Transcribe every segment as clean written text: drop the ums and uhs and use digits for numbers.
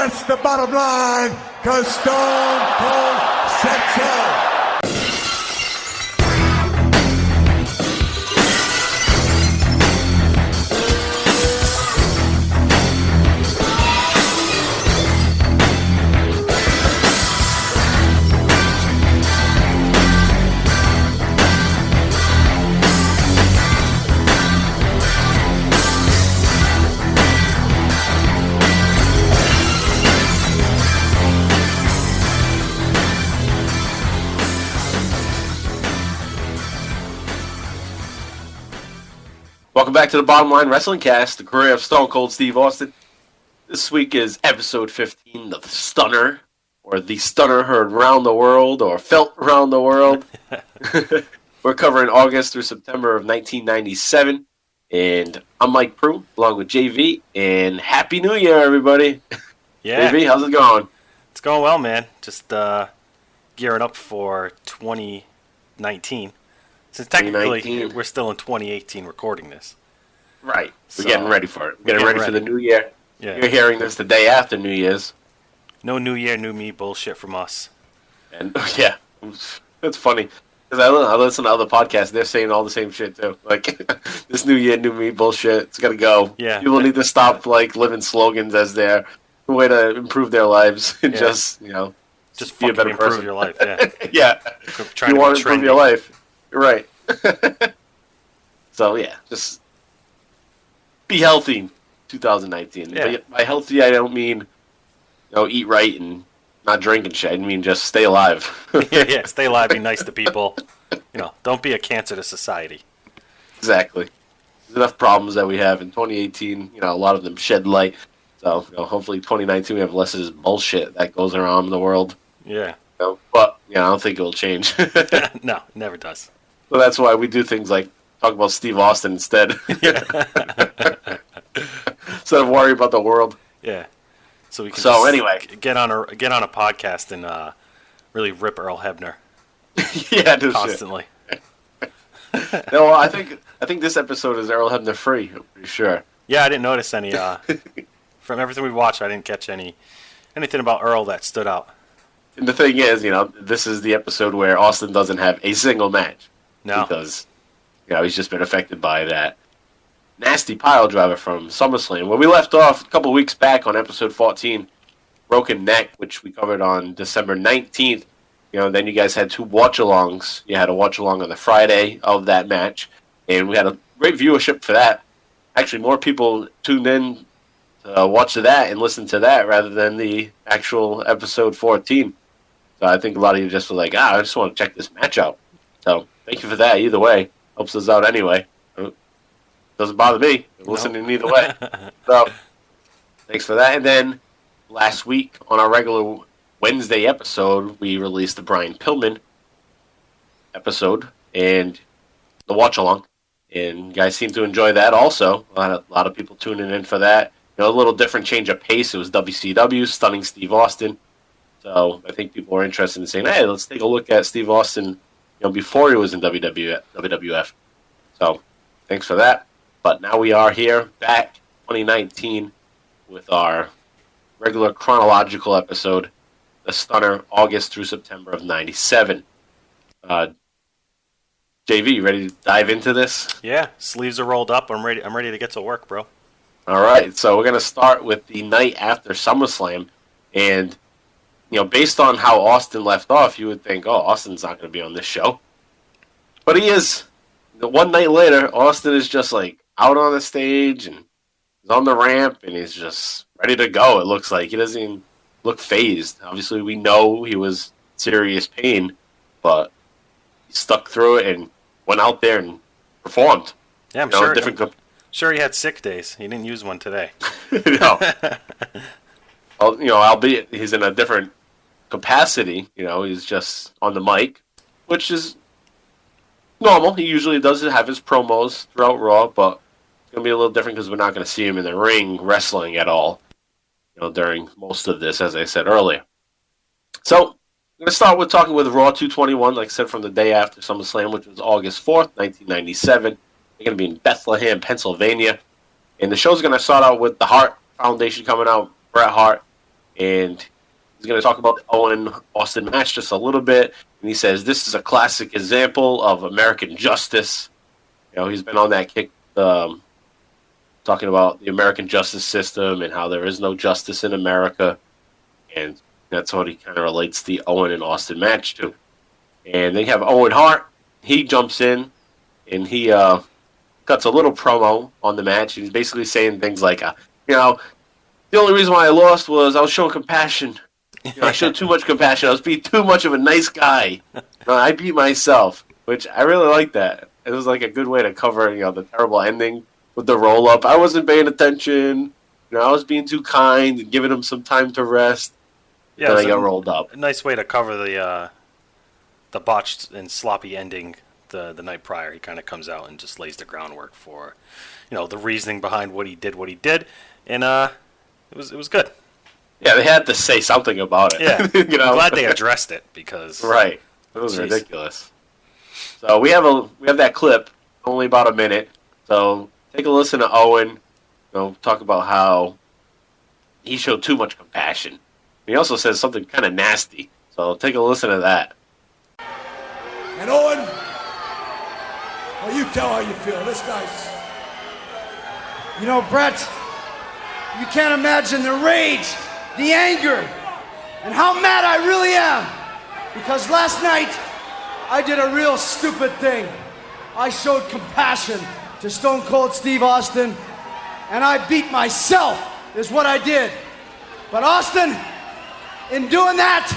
That's the bottom line, because Stone Cold said so. Welcome back to the Bottom Line Wrestling Cast, the career of Stone Cold Steve Austin. This week is episode 15, The Stunner, or The Stunner Heard Around the World, or Felt Around the World. We're covering August through September of 1997, and I'm Mike Prue, along with JV, and Happy New Year, everybody. Yeah. JV, how's it going? It's going well, man. Just gearing up for 2019. Since technically 2019. we're still in 2018 recording this. Right. We're So, getting ready for it. We're getting ready for the new year. Yeah. You're hearing this the day after New Year's. No New Year, New Me bullshit from us. And yeah, it's funny. Because I listen to other podcasts, they're saying all the same shit too. Like, this new year, new me bullshit, it's gotta go. Yeah. People need to stop, like, living slogans as their way to improve their lives and Yeah. just Be be a better improve person. Your life, yeah. Yeah. Trying You to want be to improve trendy. your life. Right. So, yeah, just be healthy in 2019. Yeah. By healthy, I don't mean, eat right and not drink and shit. I mean just stay alive. yeah. Stay alive, be nice to people. Don't be a cancer to society. Exactly. There's enough problems that we have in 2018. A lot of them shed light. So, hopefully 2019 we have less of this bullshit that goes around in the world. Yeah. But, I don't think it will change. No, never does. So that's why we do things like talk about Steve Austin instead. Instead of worry about the world. Yeah. So we can Anyway. get on a podcast and really rip Earl Hebner Yeah, no shit. constantly. No, I think this episode is Earl Hebner free. I'm pretty sure. Yeah, I didn't notice any. From everything we watched, I didn't catch anything about Earl that stood out. And the thing is, this is the episode where Austin doesn't have a single match. No. Because, he's just been affected by that nasty pile driver from SummerSlam. When we left off a couple of weeks back on episode 14, Broken Neck, which we covered on December 19th, then you guys had two watch-alongs. You had a watch-along on the Friday of that match, and we had a great viewership for that. Actually, more people tuned in to watch that and listen to that rather than the actual episode 14. So I think a lot of you just were like, I just want to check this match out. So thank you for that. Either way, helps us out anyway. Doesn't bother me. I'm listening either way. So thanks for that. And then last week on our regular Wednesday episode, we released the Brian Pillman episode and the watch along. And you guys seem to enjoy that also. A lot of people tuning in for that. A little different change of pace. It was WCW, Stunning Steve Austin. So I think people were interested in saying, hey, let's take a look at Steve Austin, before he was in WWF. So thanks for that. But now we are here, back 2019, with our regular chronological episode, The Stunner, August through September of 97. JV, you ready to dive into this? Yeah, sleeves are rolled up. I'm ready to get to work, bro. All right, so we're going to start with the night after SummerSlam. And, based on how Austin left off, you would think, Austin's not going to be on this show. But he is. The one night later, Austin is just, out on the stage and he's on the ramp and he's just ready to go, it looks like. He doesn't even look phased. Obviously, we know he was in serious pain, but he stuck through it and went out there and performed. Yeah, I'm sure he had sick days. He didn't use one today. No. Albeit he's in a different capacity. He's just on the mic, which is normal. He usually does have his promos throughout Raw, but it's going to be a little different because we're not going to see him in the ring wrestling at all, during most of this, as I said earlier. So, I'm going to start with talking with Raw 221, like I said, from the day after SummerSlam, which was August 4th, 1997. They're going to be in Bethlehem, Pennsylvania. And the show's going to start out with the Hart Foundation coming out, Bret Hart, and he's going to talk about the Owen-Austin match just a little bit. And he says, this is a classic example of American justice. He's been on that kick talking about the American justice system and how there is no justice in America. And that's what he kind of relates the Owen and Austin match to. And then you have Owen Hart. He jumps in, and he cuts a little promo on the match. He's basically saying things like, the only reason why I lost was I was showing compassion. I showed too much compassion. I was being too much of a nice guy. I beat myself, which I really like that. It was like a good way to cover, the terrible ending with the roll-up. I wasn't paying attention. I was being too kind and giving him some time to rest. Yeah, then I got rolled up. A nice way to cover the botched and sloppy ending the night prior. He kind of comes out and just lays the groundwork for, the reasoning behind what he did, and it was good. Yeah, they had to say something about it. Yeah, I'm glad they addressed it because right, it was ridiculous. So we have that clip, only about a minute. So take a listen to Owen. Talk about how he showed too much compassion. He also says something kind of nasty. So take a listen to that. And Owen, well, you tell how you feel. This guy's... Bret, you can't imagine the rage, the anger, and how mad I really am. Because last night, I did a real stupid thing. I showed compassion to Stone Cold Steve Austin, and I beat myself, is what I did. But Austin, in doing that,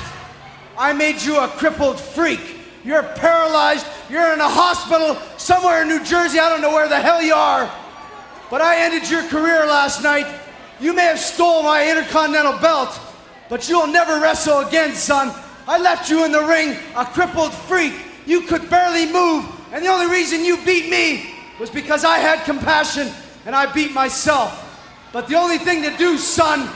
I made you a crippled freak. You're paralyzed, you're in a hospital somewhere in New Jersey, I don't know where the hell you are. But I ended your career last night. You may have stole my Intercontinental belt, but you'll never wrestle again, son. I left you in the ring, a crippled freak. You could barely move, and the only reason you beat me was because I had compassion and I beat myself. But the only thing to do, son,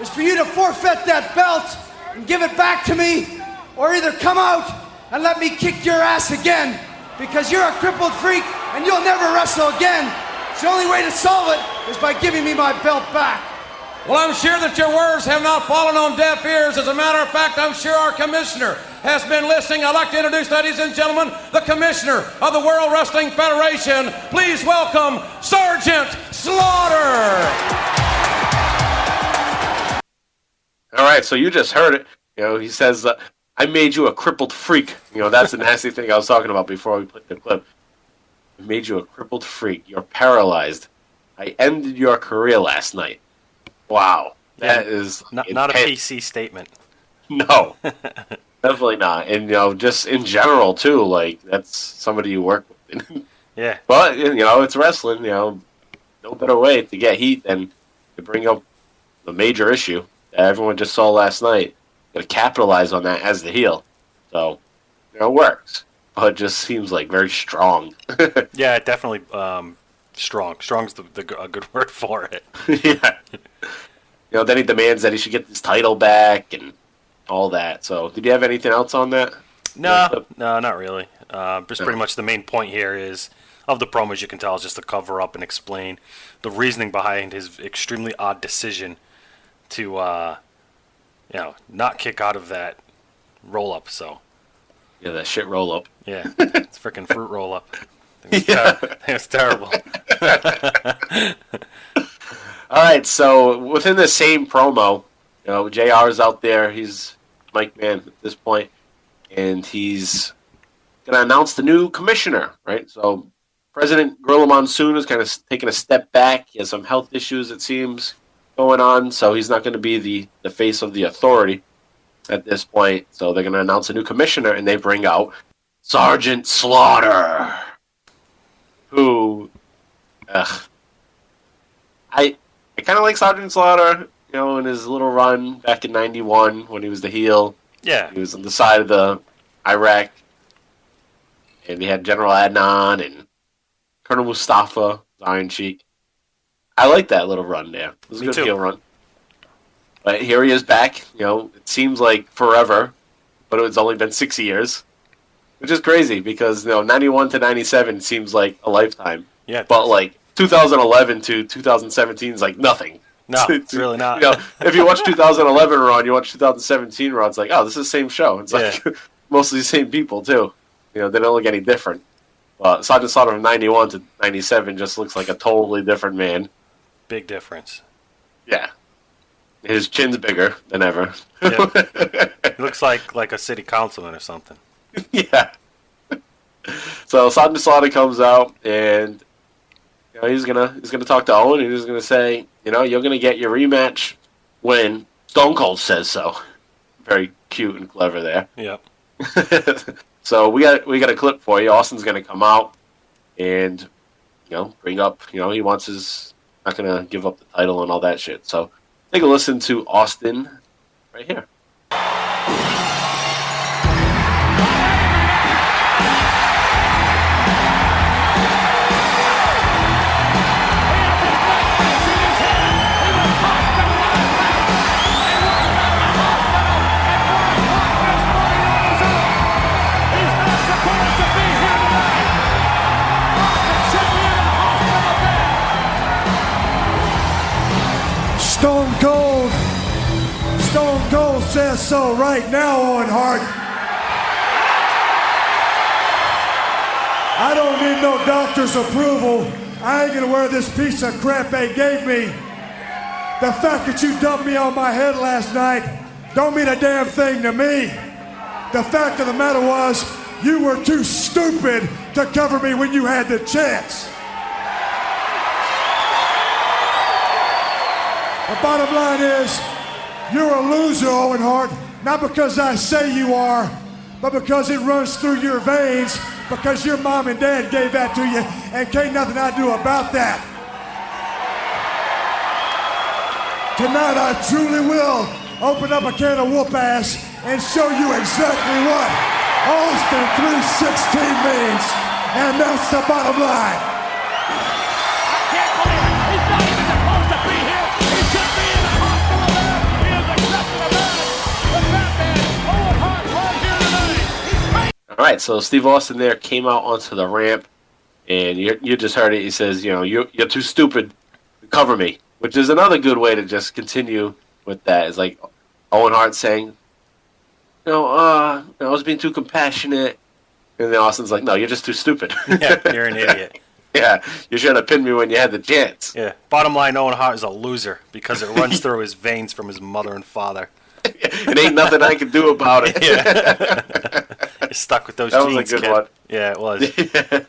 is for you to forfeit that belt and give it back to me, or either come out and let me kick your ass again, because you're a crippled freak and you'll never wrestle again. So the only way to solve it is by giving me my belt back. Well, I'm sure that your words have not fallen on deaf ears. As a matter of fact, I'm sure our commissioner has been listening. I'd like to introduce, ladies and gentlemen, the commissioner of the World Wrestling Federation. Please welcome Sergeant Slaughter. All right, so you just heard it. He says, I made you a crippled freak. That's the nasty thing I was talking about before we played the clip. I made you a crippled freak. You're paralyzed. I ended your career last night. Wow. That is not a PC statement. No. Definitely not. And, just in general, too, like, that's somebody you work with. Yeah. But, it's wrestling, no better way to get heat than to bring up the major issue that everyone just saw last night. Got to capitalize on that as the heel. So, it works. But it just seems like very strong. Yeah, definitely strong. Strong's a good word for it. Yeah. Then he demands that he should get his title back and all that. So, did you have anything else on that? No, not really. Just pretty much the main point here is, of the promos you can tell, is just to cover up and explain the reasoning behind his extremely odd decision to, not kick out of that roll-up, so. Yeah, that shit roll-up. Yeah, it's freaking fruit roll-up. It's terrible. All right, so within the same promo, JR is out there. He's Mike Man at this point, and he's going to announce the new commissioner, right? So President Gorilla Monsoon is kind of taking a step back. He has some health issues, it seems, going on, so he's not going to be the face of the authority at this point. So they're going to announce a new commissioner, and they bring out Sergeant Slaughter, who, I kind of like Sergeant Slaughter, in his little run back in '91 when he was the heel. Yeah. He was on the side of the Iraq, and he had General Adnan and Colonel Mustafa, Iron Sheik. I like that little run there. It was a good heel run. But here he is back. It seems like forever, but it's only been 6 years, which is crazy because 91 to 97 seems like a lifetime. Yeah. But like 2011 to 2017 is like nothing. No, it's really not. You know, if you watch 2011 Raw and you watch 2017 Raw, it's like, oh, this is the same show. It's like mostly the same people too. You know, they don't look any different. Sergeant Slaughter from 91 to 97 just looks like a totally different man. Big difference. Yeah. His chin's bigger than ever. Yeah. He looks like a city councilman or something. Yeah. So Sergeant Slaughter comes out and you know, he's gonna talk to Owen and he's gonna say, you know, you're gonna get your rematch when Stone Cold says so. Very cute and clever there. Yep. So we got a clip for you. Austin's gonna come out and bring up he wants his not gonna give up the title and all that shit. So take a listen to Austin right here. Stone Cold says so right now, Owen Hart. I don't need no doctor's approval. I ain't gonna wear this piece of crap they gave me. The fact that you dumped me on my head last night don't mean a damn thing to me. The fact of the matter was, you were too stupid to cover me when you had the chance. The bottom line is, you're a loser, Owen Hart, not because I say you are, but because it runs through your veins, because your mom and dad gave that to you, and can't nothing I do about that. Tonight I truly will open up a can of whoop ass and show you exactly what Austin 316 means, and that's the bottom line. All right, so Steve Austin there came out onto the ramp, and you just heard it. He says, you're too stupid to cover me, which is another good way to just continue with that. It's like Owen Hart saying, I was being too compassionate, and then Austin's like, no, you're just too stupid. Yeah, you're an idiot. Yeah, you should have pinned me when you had the chance. Yeah. Bottom line, Owen Hart is a loser because it runs through his veins from his mother and father. It ain't nothing I can do about it. Yeah. You're stuck with those that jeans, was a good kid. one. Yeah, it was. Yeah.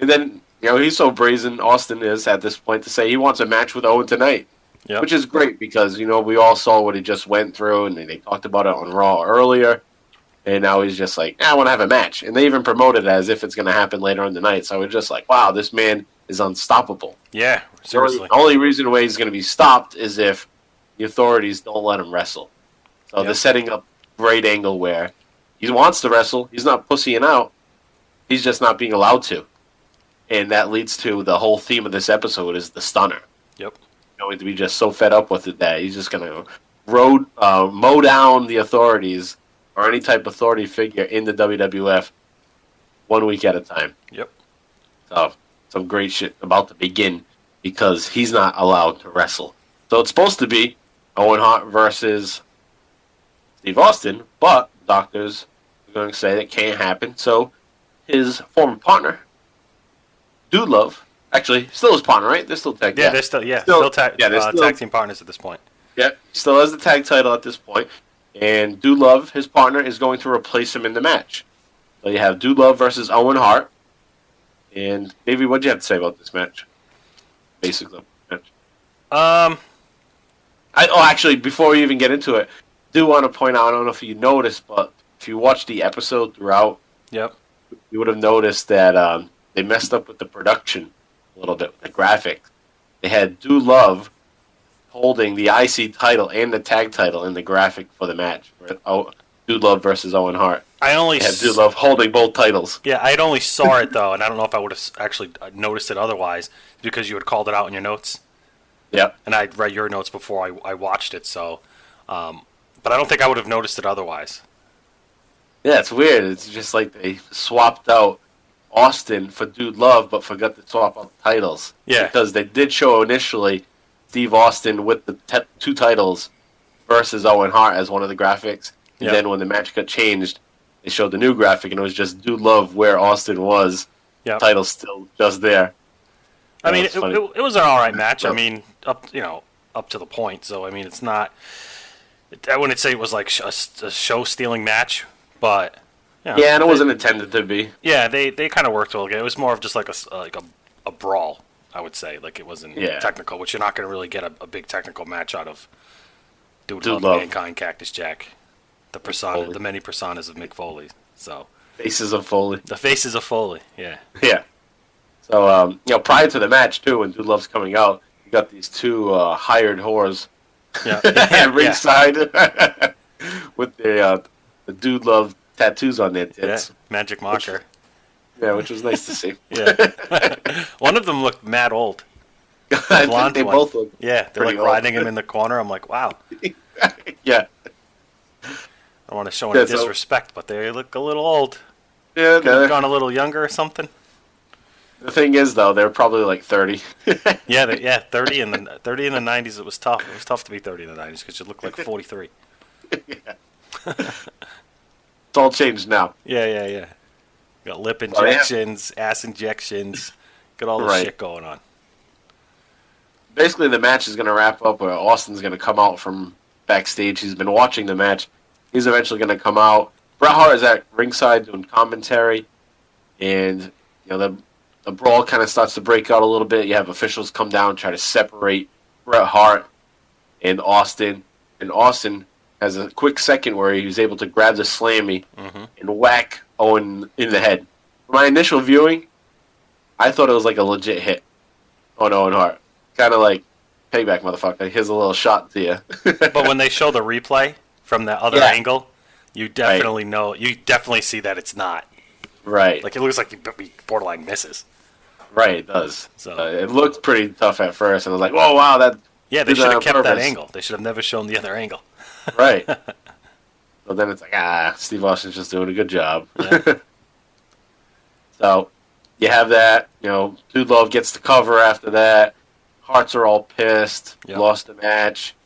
And then, he's so brazen, Austin is, at this point, to say he wants a match with Owen tonight. Yep. Which is great because, we all saw what he just went through, and they talked about it on Raw earlier. And now he's just like, I want to have a match. And they even promoted it as if it's going to happen later on the night. So we're just like, wow, this man is unstoppable. Yeah, seriously. The only reason why he's going to be stopped is if the authorities don't let him wrestle. So they're setting up a great angle where he wants to wrestle. He's not pussying out. He's just not being allowed to. And that leads to the whole theme of this episode is the stunner. Yep. Going to be just so fed up with it that he's just going to mow down the authorities or any type of authority figure in the WWF 1 week at a time. Yep. So some great shit about to begin because he's not allowed to wrestle. So it's supposed to be Owen Hart versus Steve Austin, but doctors are going to say that can't happen. So his former partner, Dude Love, actually still his partner, right? They're still tag. Yeah, they're still tag team partners at this point. Yeah, still has the tag title at this point. And Dude Love, his partner, is going to replace him in the match. So you have Dude Love versus Owen Hart. And Davey, what do you have to say about this match? Basically, match. Actually, before we even get into it, I do want to point out, I don't know if you noticed, but if you watched the episode throughout, yep, you would have noticed that they messed up with the production a little bit, with the graphics. They had Dude Love holding the IC title and the tag title in the graphic for the match. Dude Love versus Owen Hart. I only had Dude Love holding both titles. Yeah, I only saw it though, and I don't know if I would have actually noticed it otherwise because you had called it out in your notes. Yep. And I read your notes before I watched it, so. But I don't think I would have noticed it otherwise. Yeah, it's weird. It's just like they swapped out Austin for Dude Love, but forgot to swap out titles. Yeah. Because they did show initially Steve Austin with the two titles versus Owen Hart as one of the graphics. And then when the match got changed, they showed the new graphic, and it was just Dude Love where Austin was. Yep. Title still just there. I mean, it was an all right match. I mean, up to the point. So I mean, it's not. I wouldn't say it was like a show-stealing match, but and it wasn't intended to be. Yeah, they kind of worked well together. It was more of just like a brawl, I would say. Like it wasn't technical, which you're not going to really get a big technical match out of. Dude Love, Mankind, Cactus Jack, the many personas of Mick Foley. So faces of Foley. The faces of Foley. Yeah. Yeah. So prior to the match too, when Dude Love's coming out, you got these two hired whores. Yeah. At ringside with the Dude Love tattoos on their tits. Yeah. Magic marker. Which was nice to see. Yeah. One of them looked mad old. I think they both look. Yeah, they're like riding him in the corner. I'm like, wow. Yeah. I don't want to show any disrespect, but they look a little old. Yeah, could have gone a little younger or something. The thing is, though, they're probably like 30. 30 in the 90s. It was tough. It was tough to be 30 in the 90s because you look like 43. Yeah. It's all changed now. Yeah. Got lip injections, ass injections, got all this shit going on. Basically, the match is going to wrap up where Austin's going to come out from backstage. He's been watching the match. He's eventually going to come out. Bret Hart is at ringside doing commentary, and the brawl kind of starts to break out a little bit. You have officials come down, try to separate Bret Hart and Austin. And Austin has a quick second where he was able to grab the slammy and whack Owen in the head. For my initial viewing, I thought it was like a legit hit on Owen Hart. Kind of like, payback, motherfucker. Here's a little shot to you. But when they show the replay from the other angle, you definitely know. You definitely see that it's not. Right. Like, it looks like he borderline misses. Right, it does. So it looked pretty tough at first, and I was like, "Whoa, wow, that." Yeah, they should have kept that angle. They should have never shown the other angle. Right. So then it's like, Steve Austin's just doing a good job. Yeah. So you have that. Dude Love gets the cover after that. Hearts are all pissed. Yep. Lost the match.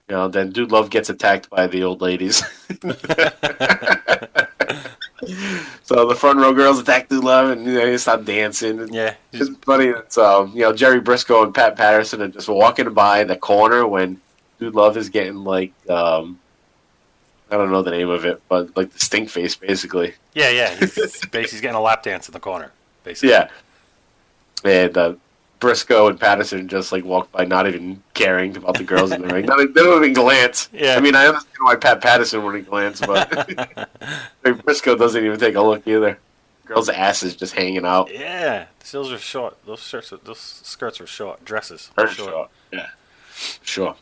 Then Dude Love gets attacked by the old ladies. So the front row girls attack Dude Love, and they start dancing. Yeah, it's funny. It's Jerry Briscoe and Pat Patterson are just walking by the corner when Dude Love is getting like I don't know the name of it, but like the stink face, basically. Yeah. He's getting a lap dance in the corner, basically. Yeah, and Briscoe and Patterson just like walked by, not even caring about the girls in the ring. They don't even glance. Yeah. I mean, I understand why Pat Patterson wouldn't glance, but Briscoe doesn't even take a look either. Girls' asses just hanging out. Yeah, those are short. Those skirts are short. Dresses. Are short. Yeah, sure.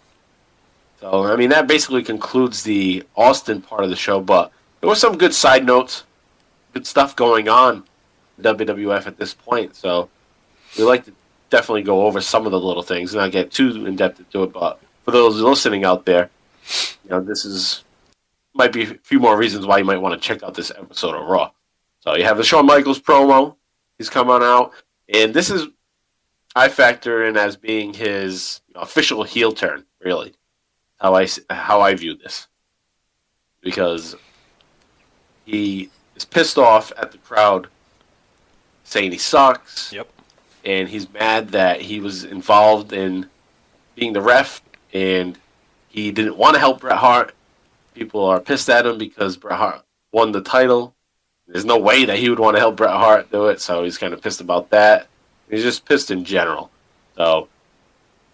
So I mean, that basically concludes the Austin part of the show. But there were some good side notes, good stuff going on in WWF at this point. So we like to definitely go over some of the little things, and not get too in depth into it. But for those listening out there, this might be a few more reasons why you might want to check out this episode of Raw. So you have the Shawn Michaels promo. He's come on out, and this is I factor in as being his official heel turn. Really, how I view this, because he is pissed off at the crowd, saying he sucks. Yep. And he's mad that he was involved in being the ref, and he didn't want to help Bret Hart. People are pissed at him because Bret Hart won the title. There's no way that he would want to help Bret Hart do it, so he's kind of pissed about that. He's just pissed in general. So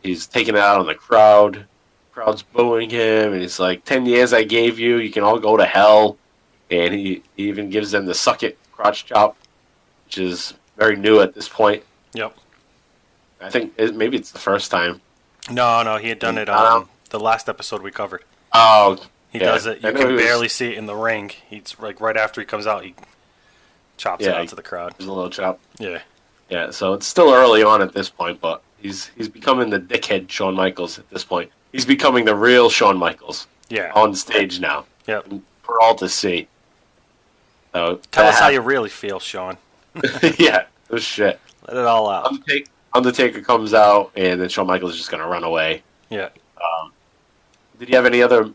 he's taking it out on the crowd. The crowd's booing him, and he's like, 10 years I gave you, you can all go to hell. And he even gives them the suck it crotch chop, which is very new at this point. Yep. I think maybe it's the first time. No, he had done it on the last episode we covered. Oh, he does it. You can barely see it in the ring. He's like right after he comes out, he chops it out to the crowd. There's a little chop. Yeah. So it's still early on at this point, but he's becoming the dickhead Shawn Michaels at this point. He's becoming the real Shawn Michaels. Yeah. On stage now. Yep. For all to see. So tell us how you really feel, Shawn. Yeah. This shit. Let it all out. Undertaker comes out, and then Shawn Michaels is just going to run away. Yeah. Did you have any other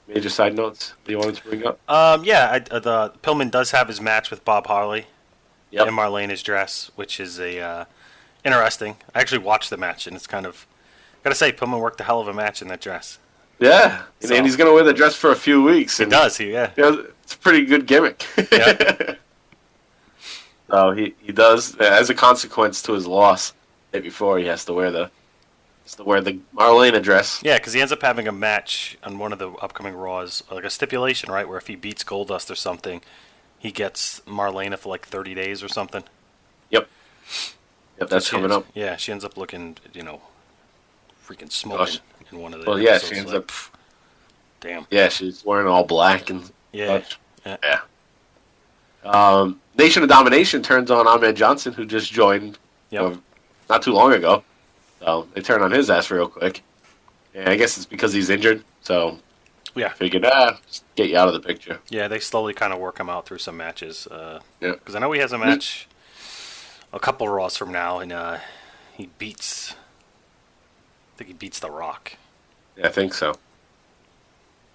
major side notes that you wanted to bring up? The Pillman does have his match with Bob Harley Yep. in Marlena's dress, which is interesting. I actually watched the match, and it's kind of gotta say Pillman worked a hell of a match in that dress. Yeah, So- and he's going to wear the dress for a few weeks. He does, yeah. It's a pretty good gimmick. Yeah. So he does, as a consequence to his loss the day before, he has to wear the Marlena dress. Yeah, because he ends up having a match on one of the upcoming Raws, like a stipulation, right, where if he beats Goldust or something, he gets Marlena for like 30 days or something. Yep, that's coming up. Yeah, she ends up looking, freaking smoking Gosh. in one of the Well, yeah, episodes, she ends like, up. Damn. Yeah, she's wearing all black and Yeah. such. Yeah. Nation of Domination turns on Ahmed Johnson, who just joined Yep. not too long ago. So they turn on his ass real quick. And I guess it's because he's injured. So Yeah. figured, just get you out of the picture. Yeah, they slowly kind of work him out through some matches. Yeah. Because I know he has a match a couple Raws from now, and he beats. I think he beats The Rock. Yeah, I think so.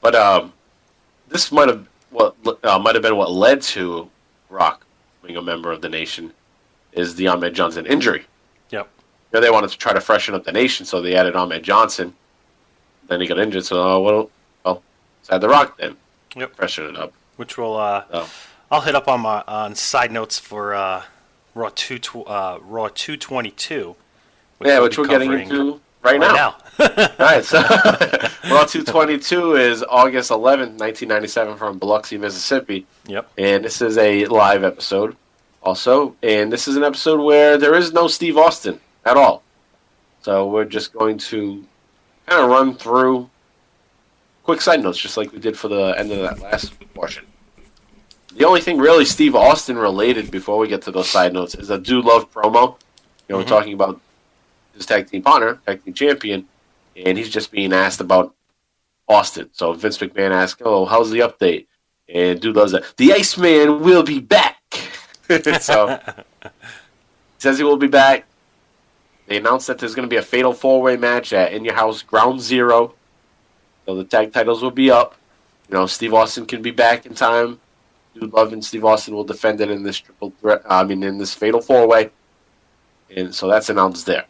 But this might have been what led to Rock being a member of the Nation, is the Ahmed Johnson injury. Yep. They wanted to try to freshen up the Nation, so they added Ahmed Johnson. Then he got injured, so let's add The Rock then. Yep. Freshen it up. Which will I'll hit up on side notes for Raw 222. Which we'll we're be getting covering into right now. All right, so Raw 222 is August 11th, 1997 from Biloxi, Mississippi. Yep. And this is a live episode also. And this is an episode where there is no Steve Austin at all. So we're just going to kind of run through quick side notes, just like we did for the end of that last portion. The only thing really Steve Austin related before we get to those side notes is a Dude Love promo. We're talking about his tag team partner, tag team champion, and he's just being asked about Austin. So Vince McMahon asks, how's the update? And Dude Love's like, the Iceman will be back. So he says he will be back. They announced that there's going to be a fatal four-way match at In Your House Ground Zero. So the tag titles will be up. Steve Austin can be back in time. Dude Love and Steve Austin will defend it in this in this fatal four-way. And so that's announced there.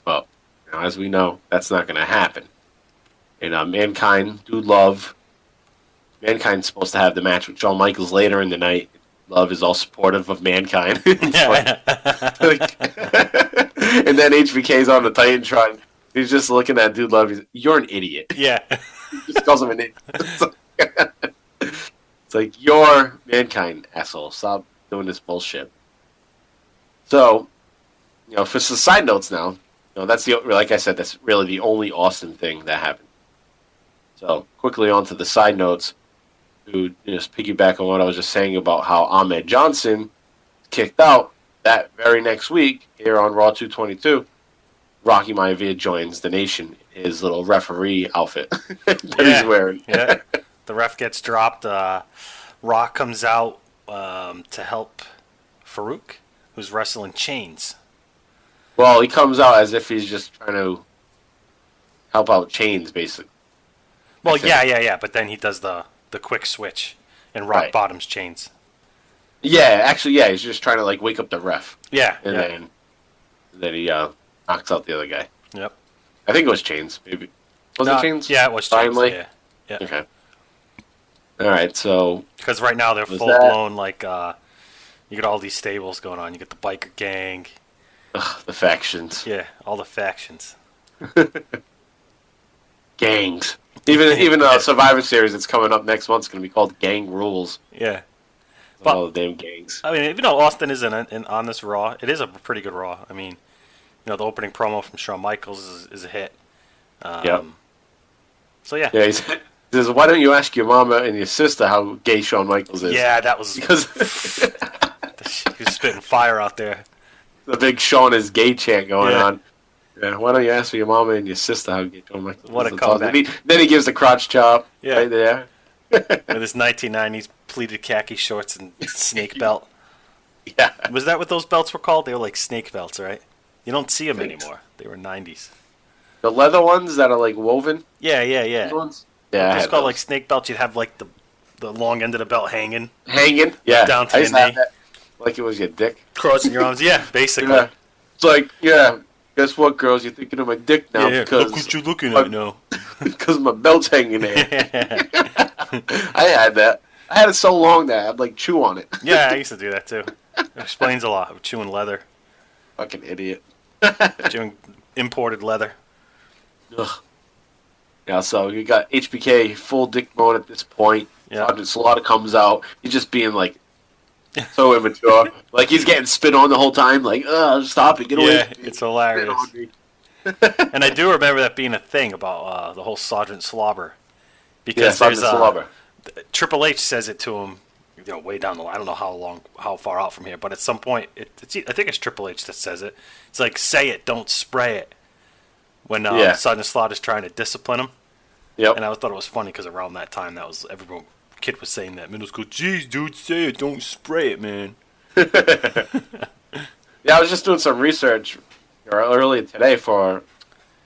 Well, as we know, that's not going to happen. And Mankind's supposed to have the match with Shawn Michaels later in the night. Love is all supportive of Mankind. And then HBK's on the Titantron. He's just looking at Dude Love. You're an idiot. Yeah. He just calls him an idiot. It's like, you're Mankind, asshole. Stop doing this bullshit. So, for some side notes now, that's like I said, that's really the only Austin thing that happened. So, quickly on to the side notes, to just piggyback on what I was just saying about how Ahmed Johnson kicked out that very next week here on Raw 222. Rocky Maivia joins the Nation, his little referee outfit that he's wearing. Yeah. The ref gets dropped. Rock comes out to help Farouk, who's wrestling chains. Well, he comes out as if he's just trying to help out Chains, basically. Well, yeah. But then he does the quick switch and Rock bottoms Chains. Yeah, actually, he's just trying to wake up the ref. Yeah. And then he knocks out the other guy. Yep. I think it was Chains, maybe. Was it Chains? Yeah, it was Chains. Finally? Yeah. Okay. All right, so... Because right now they're full-blown, you get all these stables going on. You get the biker gang. Ugh, the factions. Yeah, all the factions. Gangs. Even Survivor Series that's coming up next month is going to be called Gang Rules. Yeah. But, all the damn gangs. I mean, even though Austin isn't on this Raw, it is a pretty good Raw. I mean, the opening promo from Shawn Michaels is a hit. Yep. So, yeah. Yeah, he says, why don't you ask your mama and your sister how gay Shawn Michaels is? Yeah, that was... Because he was spitting fire out there. The big Shawn is gay chant going on. Yeah, why don't you ask your mama and your sister how gay Shawn Michaels is? What a comeback. Then he gives the crotch chop right there. With his 1990s pleated khaki shorts and snake belt. Yeah. Was that what those belts were called? They were like snake belts, right? You don't see them anymore. They were 90s. The leather ones that are like woven. Yeah. Those ones? Yeah, It's called like snake belts. You'd have like the long end of the belt hanging. Yeah. Down to I your used to have knee. that. Like it was your dick. Crossing your arms. Yeah, basically. Yeah. It's like, yeah, guess what, girls? You're thinking of my dick now because look what you're looking at now. because my belt's hanging there. I had that. I had it so long that I'd like chew on it. Yeah, I used to do that too. It explains a lot. Of chewing leather. Fucking idiot. Chewing imported leather. Ugh. Yeah, so you got HBK full dick mode at this point. Yeah. Sergeant Slaughter comes out. He's just being like so immature. Like he's getting spit on the whole time. Like, stop it, get away. Yeah, from me. it's hilarious. Spit on me. And I do remember that being a thing about the whole Sergeant Slobber. Because Sergeant Slobber. Triple H says it to him, way down the line. I don't know how far out from here, but at some point, I think it's Triple H that says it. It's like, say it, don't spray it. When Sergeant Slaughter's trying to discipline him. Yep. And I thought it was funny because around that time, kid was saying that. Middle school, geez, dude, say it, don't spray it, man. Yeah, I was just doing some research earlier today for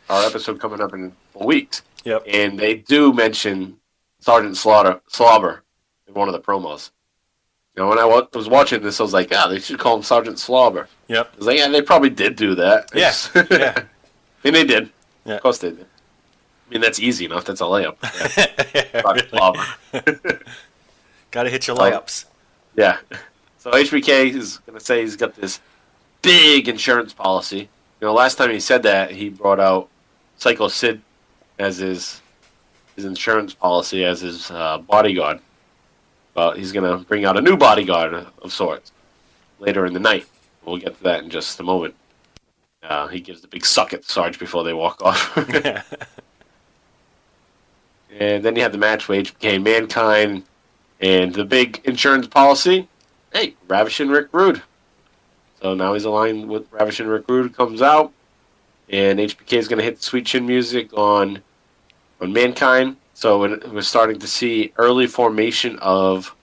our episode coming up in 4 weeks. Yep. And they do mention Sergeant Slobber in one of the promos. When I was watching this, I was like, they should call him Sergeant Slobber. Yep. I was like, yeah, they probably did do that. Yeah. Yeah. And they did. Yeah. Of course they did. I mean, that's easy enough. That's a layup. Yeah. Sergeant Slobber. Gotta hit your layups. Yeah. So HBK is going to say he's got this big insurance policy. Last time he said that, he brought out Psycho Sid as his insurance policy, as his bodyguard. But he's going to bring out a new bodyguard of sorts later in the night. We'll get to that in just a moment. He gives the big suck at Sarge before they walk off. And then you have the match where HBK and Mankind and the big insurance policy. Hey, Ravishing Rick Rude. So now he's aligned with Ravishing Rick Rude, comes out. And HBK is going to hit the Sweet Chin music on Mankind. So we're starting to see early formation of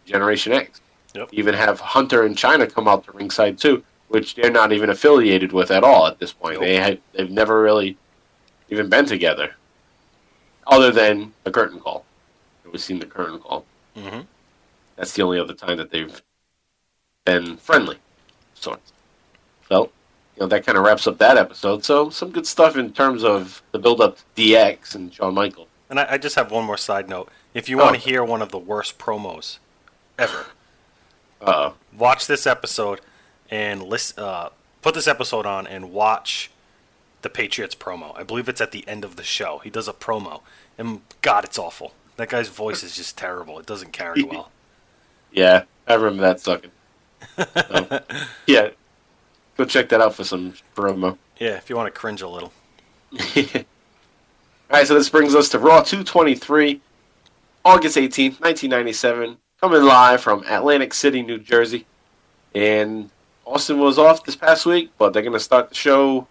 Generation X. Yep. Even have Hunter and China come out to ringside too, which they're not even affiliated with at all at this point. Nope. They've never really even been together, other than the curtain call. We've seen the curtain call. Mm-hmm. That's the only other time that they've been friendly, sorts. So, that kind of wraps up that episode. So, some good stuff in terms of the build-up to DX and Shawn Michaels. And I just have one more side note. If you want to hear one of the worst promos ever, watch this episode and put this episode on and watch the Patriots promo. I believe it's at the end of the show. He does a promo, and God, it's awful. That guy's voice is just terrible. It doesn't carry well. Yeah, I remember that sucking. So, yeah, go check that out for some promo. Yeah, if you want to cringe a little. All right, so this brings us to Raw 223, August 18th, 1997, coming live from Atlantic City, New Jersey. And Austin was off this past week, but they're going to start the show.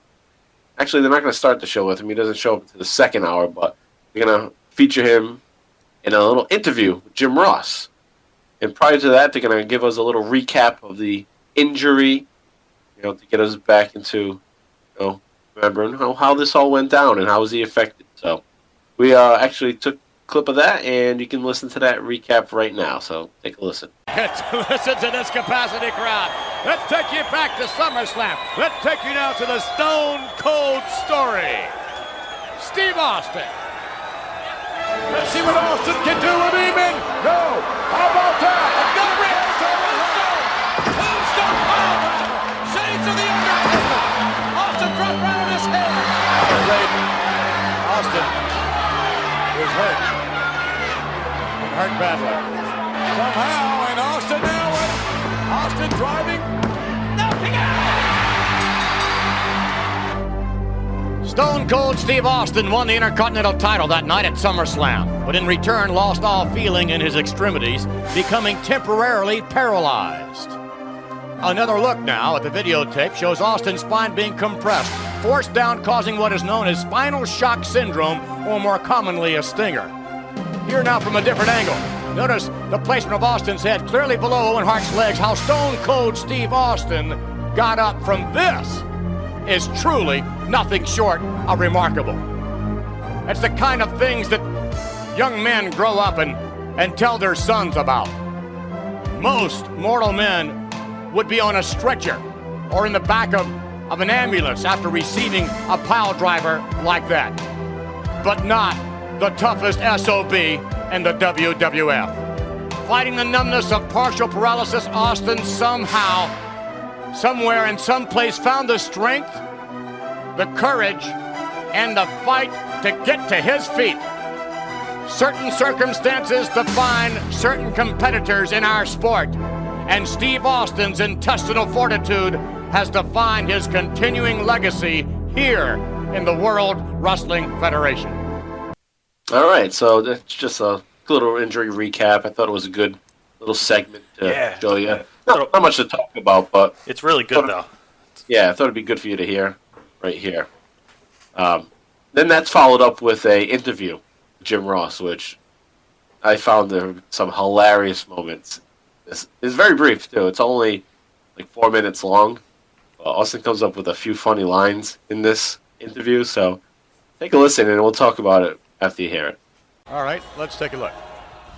Actually, they're not going to start the show with him. He doesn't show up until the second hour, but they're going to feature him in a little interview with Jim Ross. And prior to that, they're going to give us a little recap of the injury, to get us back into, remembering how this all went down and how was he affected. So we actually took a clip of that, and you can listen to that recap right now. So take a listen. Listen to this capacity crowd. Let's take you back to SummerSlam. Let's take you now to the Stone Cold story. Steve Austin. Let's see what Austin can do with Eamon. No. How about that? Another Tombstone Piledriver. Shades of the Undertaker. Austin dropped right on his head. Austin is hurt. And hurt badly. Somehow, and Austin now with Austin driving. Knocking out. Stone Cold Steve Austin won the Intercontinental title that night at SummerSlam, but in return lost all feeling in his extremities, becoming temporarily paralyzed. Another look now at the videotape shows Austin's spine being compressed, forced down, causing what is known as spinal shock syndrome, or more commonly a stinger. Here now from a different angle. Notice the placement of Austin's head clearly below Owen Hart's legs, how Stone Cold Steve Austin got up from this. is truly nothing short of remarkable. It's the kind of things that young men grow up and tell their sons about. Most mortal men would be on a stretcher or in the back of an ambulance after receiving a pile driver like that. But not the toughest SOB in the WWF. Fighting the numbness of partial paralysis, Austin somehow, somewhere in some place found the strength, the courage, and the fight to get to his feet. Certain circumstances define certain competitors in our sport, and Steve Austin's intestinal fortitude has defined his continuing legacy here in the World Wrestling Federation. All right, so that's just a little injury recap. I thought it was a good little segment to show you. Not much to talk about, but it's really good, though. Yeah, I thought it'd be good for you to hear right here. Then that's followed up with a interview with Jim Ross, which I found there some hilarious moments. It's very brief, too. It's only like 4 minutes long. Austin comes up with a few funny lines in this interview, so take a listen and we'll talk about it after you hear it. All right, let's take a look.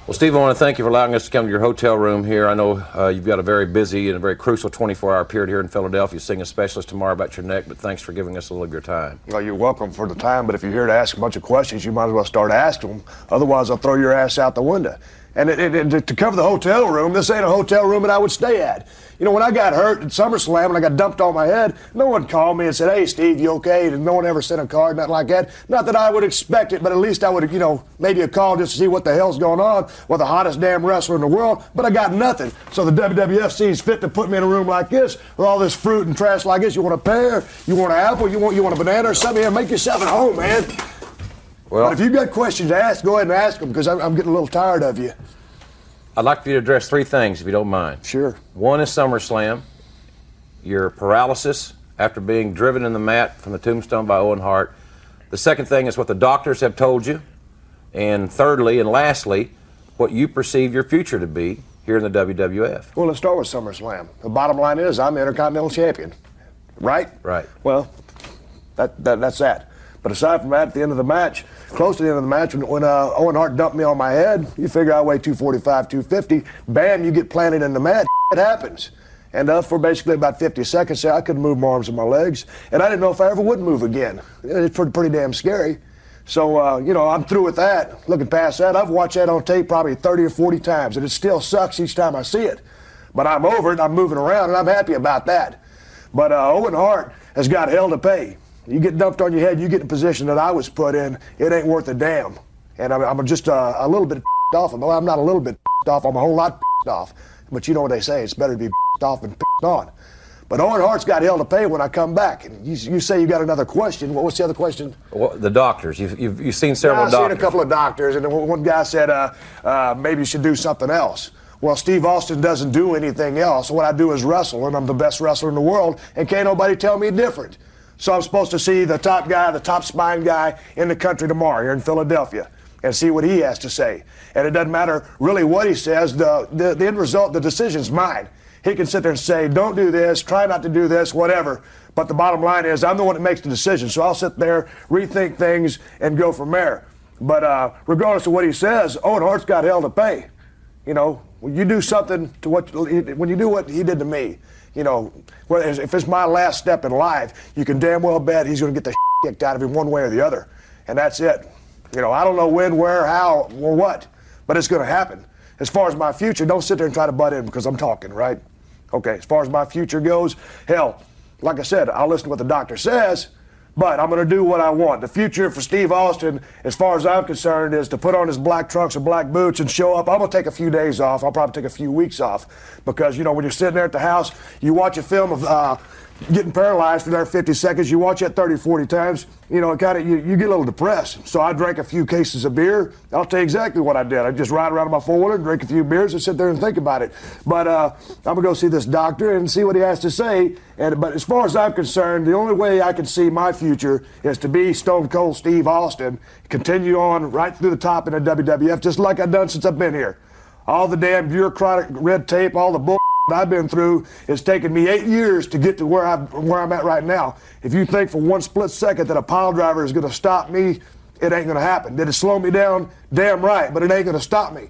Well, Steve, I want to thank you for allowing us to come to your hotel room here. I know you've got a very busy and a very crucial 24-hour period here in Philadelphia, seeing a specialist tomorrow about your neck, but thanks for giving us a little of your time. Well, you're welcome for the time, but if you're here to ask a bunch of questions, you might as well start asking them. Otherwise, I'll throw your ass out the window. And to cover the hotel room, this ain't a hotel room that I would stay at. You know, when I got hurt at SummerSlam and I got dumped on my head, no one called me and said, "Hey, Steve, you okay?" And no one ever sent a card, nothing like that. Not that I would expect it, but at least I would, you know, maybe a call just to see what the hell's going on with the hottest damn wrestler in the world. But I got nothing. So the WWF sees fit to put me in a room like this with all this fruit and trash like this. You want a pear? You want an apple? You want a banana or something? Here, make yourself at home, man. Well, but if you've got questions to ask, go ahead and ask them, because I'm getting a little tired of you. I'd like for you to address three things, if you don't mind. Sure. One is SummerSlam, your paralysis after being driven in the mat from the tombstone by Owen Hart. The second thing is what the doctors have told you. And thirdly and lastly, what you perceive your future to be here in the WWF. Well, let's start with SummerSlam. The bottom line is I'm the Intercontinental Champion, right? Right. Well, that's that. But aside from that, at the end of the match, close to the end of the match, when Owen Hart dumped me on my head, you figure I weigh 245, 250, bam, you get planted in the mat, it happens. And for basically about 50 seconds there, I couldn't move my arms and my legs, and I didn't know if I ever would move again. It's pretty damn scary. So, you know, I'm through with that. Looking past that, I've watched that on tape probably 30 or 40 times, and it still sucks each time I see it. But I'm over it, I'm moving around, and I'm happy about that. But Owen Hart has got hell to pay. You get dumped on your head, you get in the position that I was put in, it ain't worth a damn. And I'm just a little bit off. Well, I'm not a little bit off, I'm a whole lot off. But you know what they say, it's better to be off than on. But Owen Hart's got hell to pay when I come back. And you say you got another question. What's the other question? Well, the doctors. You've seen several doctors. I've seen a couple of doctors, and one guy said maybe you should do something else. Well, Steve Austin doesn't do anything else. What I do is wrestle, and I'm the best wrestler in the world, and can't nobody tell me different. So I'm supposed to see the top guy, the top spine guy in the country tomorrow here in Philadelphia and see what he has to say. And it doesn't matter really what he says. The end result, the decision's mine. He can sit there and say, don't do this, try not to do this, whatever. But the bottom line is I'm the one that makes the decision. So I'll sit there, rethink things, and go from there. But regardless of what he says, Owen Hart's got hell to pay. You know, when you do something to when you do what he did to me, you know, if it's my last step in life, you can damn well bet he's going to get the kicked out of him one way or the other. And that's it. You know, I don't know when, where, how, or what, but it's going to happen. As far as my future, don't sit there and try to butt in because I'm talking, right? Okay, as far as my future goes, hell, like I said, I'll listen to what the doctor says, but I'm going to do what I want. The future for Steve Austin, as far as I'm concerned, is to put on his black trunks and black boots and show up. I'm going to take a few days off. I'll probably take a few weeks off because, you know, when you're sitting there at the house, you watch a film of getting paralyzed for that 50 seconds. You watch that 30, 40 times, you know, you get a little depressed. So I drank a few cases of beer. I'll tell you exactly what I did. I just ride around in my four-wheeler, drink a few beers, and sit there and think about it. But I'm going to go see this doctor and see what he has to say. But as far as I'm concerned, the only way I can see my future is to be Stone Cold Steve Austin, continue on right through the top in the WWF, just like I've done since I've been here. All the damn bureaucratic red tape, all the bull I've been through. It's taken me 8 years to get to where I'm at right now. If you think for one split second that a pile driver is going to stop me, it ain't going to happen. Did it slow me down? Damn right, but it ain't going to stop me.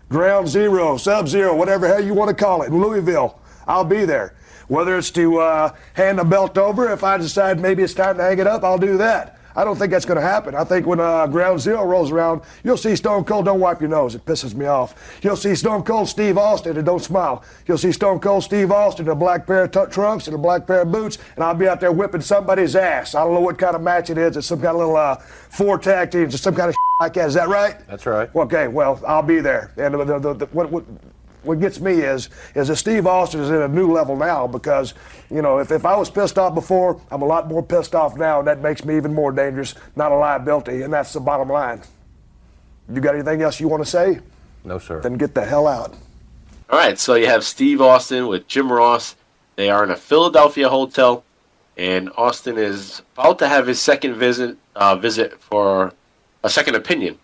Ground zero, sub-zero, whatever hell you want to call it, in Louisville, I'll be there. Whether it's to hand the belt over, if I decide maybe it's time to hang it up, I'll do that. I don't think that's going to happen. I think when Ground Zero rolls around, you'll see Stone Cold, don't wipe your nose, it pisses me off. You'll see Stone Cold Steve Austin, and don't smile. You'll see Stone Cold Steve Austin in a black pair of trunks and a black pair of boots, and I'll be out there whipping somebody's ass. I don't know what kind of match it is. It's some kind of little 4 tag teams or some kind of like that. Is that right? That's right. Okay, well, I'll be there. And what gets me is that Steve Austin is at a new level now because, you know, if I was pissed off before, I'm a lot more pissed off now, and that makes me even more dangerous, not a liability, and that's the bottom line. You got anything else you want to say? No, sir. Then get the hell out. All right, so you have Steve Austin with Jim Ross. They are in a Philadelphia hotel, and Austin is about to have his second visit for a second opinion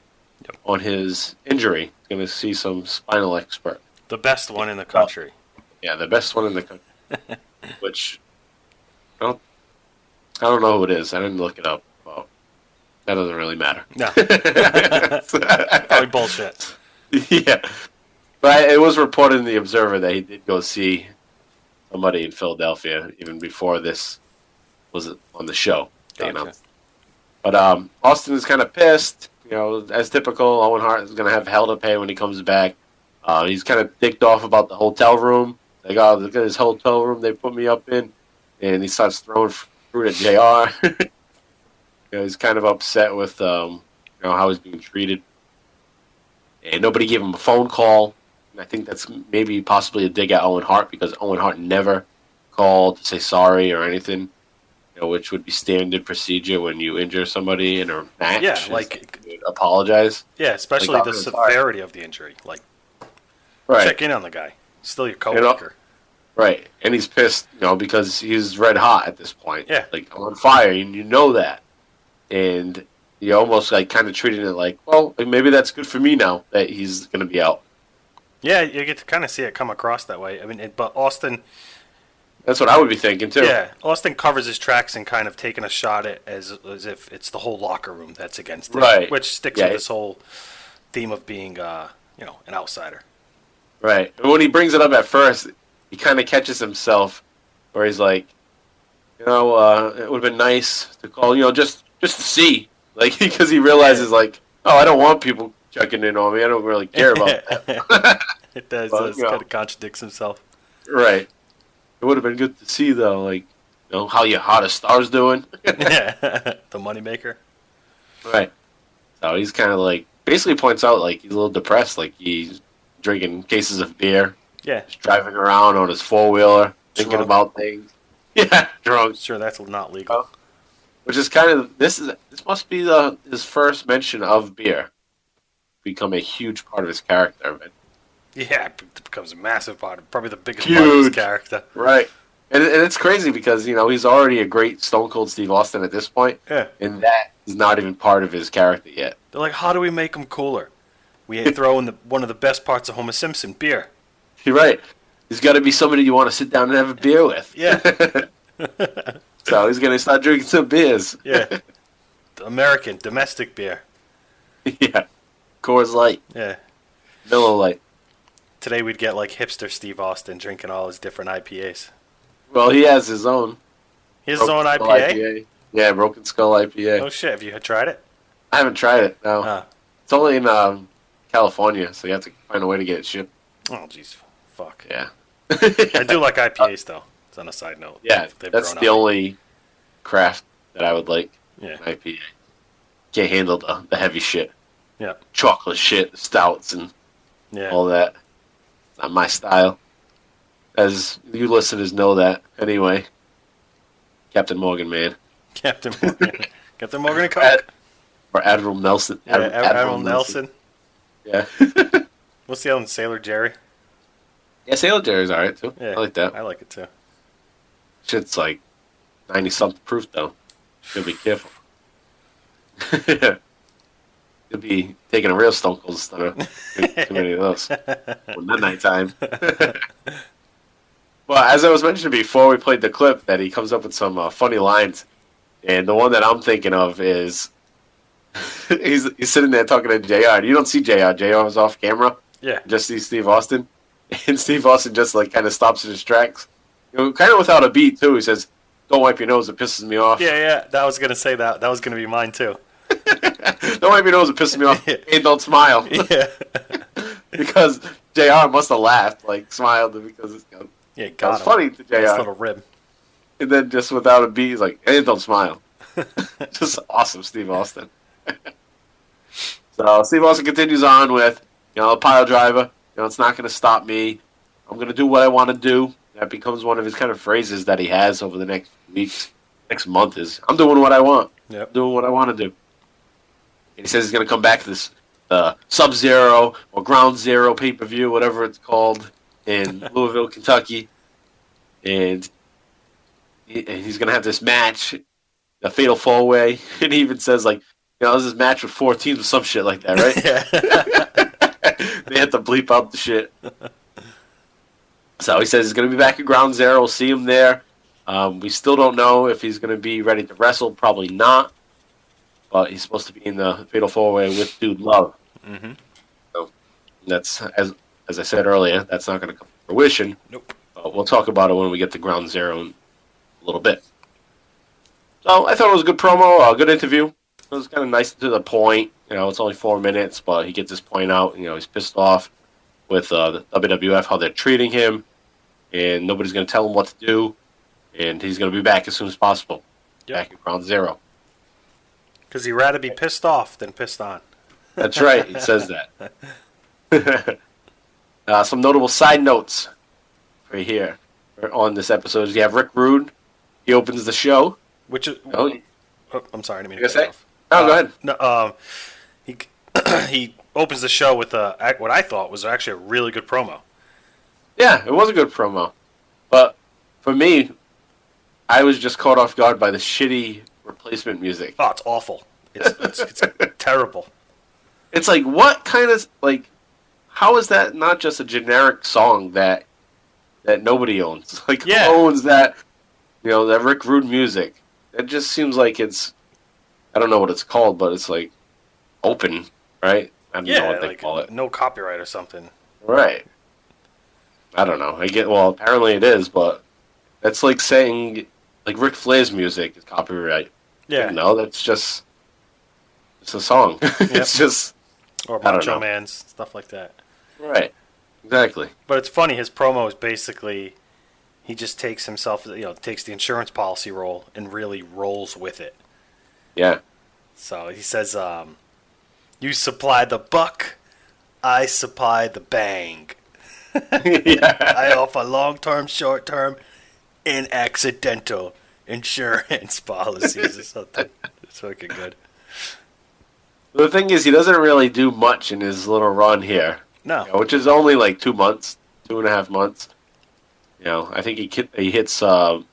on his injury. He's going to see some spinal expert. The best one in the country. Yeah, the best one in the country. Which, I don't know who it is. I didn't look it up. Well, that doesn't really matter. No. Probably bullshit. Yeah. But it was reported in the Observer that he did go see somebody in Philadelphia even before this was on the show. Gotcha. But Austin is kind of pissed. You know, as typical, Owen Hart is going to have hell to pay when he comes back. He's kind of ticked off about the hotel room. Like, oh, look at this hotel room they put me up in. And he starts throwing fruit at JR. You know, he's kind of upset with you know, how he's being treated. And nobody gave him a phone call. And I think that's maybe possibly a dig at Owen Hart because Owen Hart never called to say sorry or anything. You know, which would be standard procedure when you injure somebody in a match. Yeah, like apologize. Yeah, especially the severity of the injury. Like, check in on the guy. Still your coworker. Right, and he's pissed, you know, because he's red hot at this point. Yeah, like on fire, and you know that, and you almost like kind of treating it like, well, maybe that's good for me now that he's going to be out. Yeah, you get to kind of see it come across that way. I mean, but Austin. That's what I would be thinking, too. Yeah, Austin covers his tracks and kind of taking a shot at as if it's the whole locker room that's against him. Right. Which sticks with this whole theme of being, you know, an outsider. Right. And when he brings it up at first, he kind of catches himself where he's like, you know, it would have been nice to call, you know, just to see. Like, because he realizes, like, oh, I don't want people checking in on me. I don't really care about that. It does. But, Kind of contradicts himself. Right. It would have been good to see, though, like, you know, how your hottest star's doing. Yeah, the moneymaker. Right. So he's kind of like, basically points out, like, he's a little depressed. Like, he's drinking cases of beer. Yeah. Just driving around on his four-wheeler, thinking Drunk. about things. Yeah, drunk. Sure, that's not legal. Which is kind of, this must be his first mention of beer. Become a huge part of his character, man. Yeah, it becomes a massive part, probably the biggest part of his character. Right. And it's crazy because, you know, he's already a great Stone Cold Steve Austin at this point. Yeah. And that is not even part of his character yet. They're like, how do we make him cooler? We throw in one of the best parts of Homer Simpson, beer. You're right. He's got to be somebody you want to sit down and have a beer with. Yeah. So he's going to start drinking some beers. Yeah. American, domestic beer. Yeah. Coors Light. Yeah. Miller Lite. Today we'd get like hipster Steve Austin drinking all his different IPAs. Well, he has his own. He has his own Skull IPA? Yeah, Broken Skull IPA. Oh shit, have you tried it? I haven't tried it, no. It's only in California, so you have to find a way to get it shipped. Oh, jeez. Fuck. Yeah. I do like IPAs, though. It's on a side note. Yeah, that's the only craft that I would like. Yeah. IPA. Can't handle the heavy shit. Yeah. Chocolate shit, the stouts, and all that. Not my style. As you listeners know that, anyway. Captain Morgan, man. Captain Morgan. Captain Morgan and Coke. Or Admiral Nelson. Yeah, Admiral Nelson. Yeah. What's the other one? Sailor Jerry? Yeah, Sailor Jerry's alright, too. Yeah, I like that. I like it, too. Shit's like 90-something proof, though. Gotta be careful. You'll be taking a real Stone Cold instead of too many of those. Well, not nighttime. Well, as I was mentioning before, we played the clip that he comes up with some funny lines, and the one that I'm thinking of is he's sitting there talking to JR. You don't see JR. JR was off camera. Yeah. Just see Steve Austin, and Steve Austin just like kind of stops in his tracks, kind of without a beat too. He says, "Don't wipe your nose; it pisses me off." Yeah. That was gonna say that. That was gonna be mine too. Don't wipe your nose; it pisses me off. And don't smile. Yeah. Because JR must have laughed, like smiled because it's Yeah, that was funny to JR. Nice little rib. And then just without a beat, he's like, and don't smile. Just awesome, Steve Austin. So Steve Austin continues on with, a pile driver. It's not going to stop me. I'm going to do what I want to do. That becomes one of his kind of phrases that he has over the next weeks, next month is, I'm doing what I want. Yep. Doing what I want to do. And he says he's going to come back to this Sub-Zero or Ground Zero pay-per-view, whatever it's called, in Louisville, Kentucky. And he's going to have this match, a fatal four-way. And he even says, like, there's this match with 4 teams or some shit like that, right? Yeah. They have to bleep out the shit. So he says he's going to be back at Ground Zero. We'll see him there. We still don't know if he's going to be ready to wrestle. Probably not. But he's supposed to be in the Fatal 4-Way with Dude Love. Mm-hmm. So that's, as I said earlier, that's not going to come to fruition. Nope. But we'll talk about it when we get to Ground Zero in a little bit. So I thought it was a good promo, a good interview. It was kind of nice to the point. It's only 4 minutes, but he gets his point out. He's pissed off with the WWF, how they're treating him, and nobody's going to tell him what to do, and he's going to be back as soon as possible. Yep. Back at Ground Zero. Because he'd rather be pissed off than pissed on. That's right. He says that. Some notable side notes right here on this episode. You have Rick Rude. He opens the show. Which is... I'm sorry, I didn't mean to cut you off. Oh, go ahead. No, he opens the show with what I thought was actually a really good promo. Yeah, it was a good promo. But for me, I was just caught off guard by the shitty replacement music. Oh, it's awful. It's terrible. It's like, what kind of, like, how is that not just a generic song that nobody owns? Like, who owns that, that Rick Rude music? It just seems like it's, I don't know what it's called, but it's like open, right? I don't know what they call it. No copyright or something. Right. I don't know. Apparently it is, but that's like saying, like, Ric Flair's music is copyright. Yeah. No, that's just, it's a song. It's just, or Macho Man's, stuff like that. Right. Exactly. But it's funny, his promo is basically, he just takes himself, takes the insurance policy role and really rolls with it. Yeah. So he says, you supply the buck, I supply the bang. I offer long-term, short-term, and accidental insurance policies or something. It's fucking good. The thing is, he doesn't really do much in his little run here. No. Which is only like 2 months, 2.5 months. I think he hits some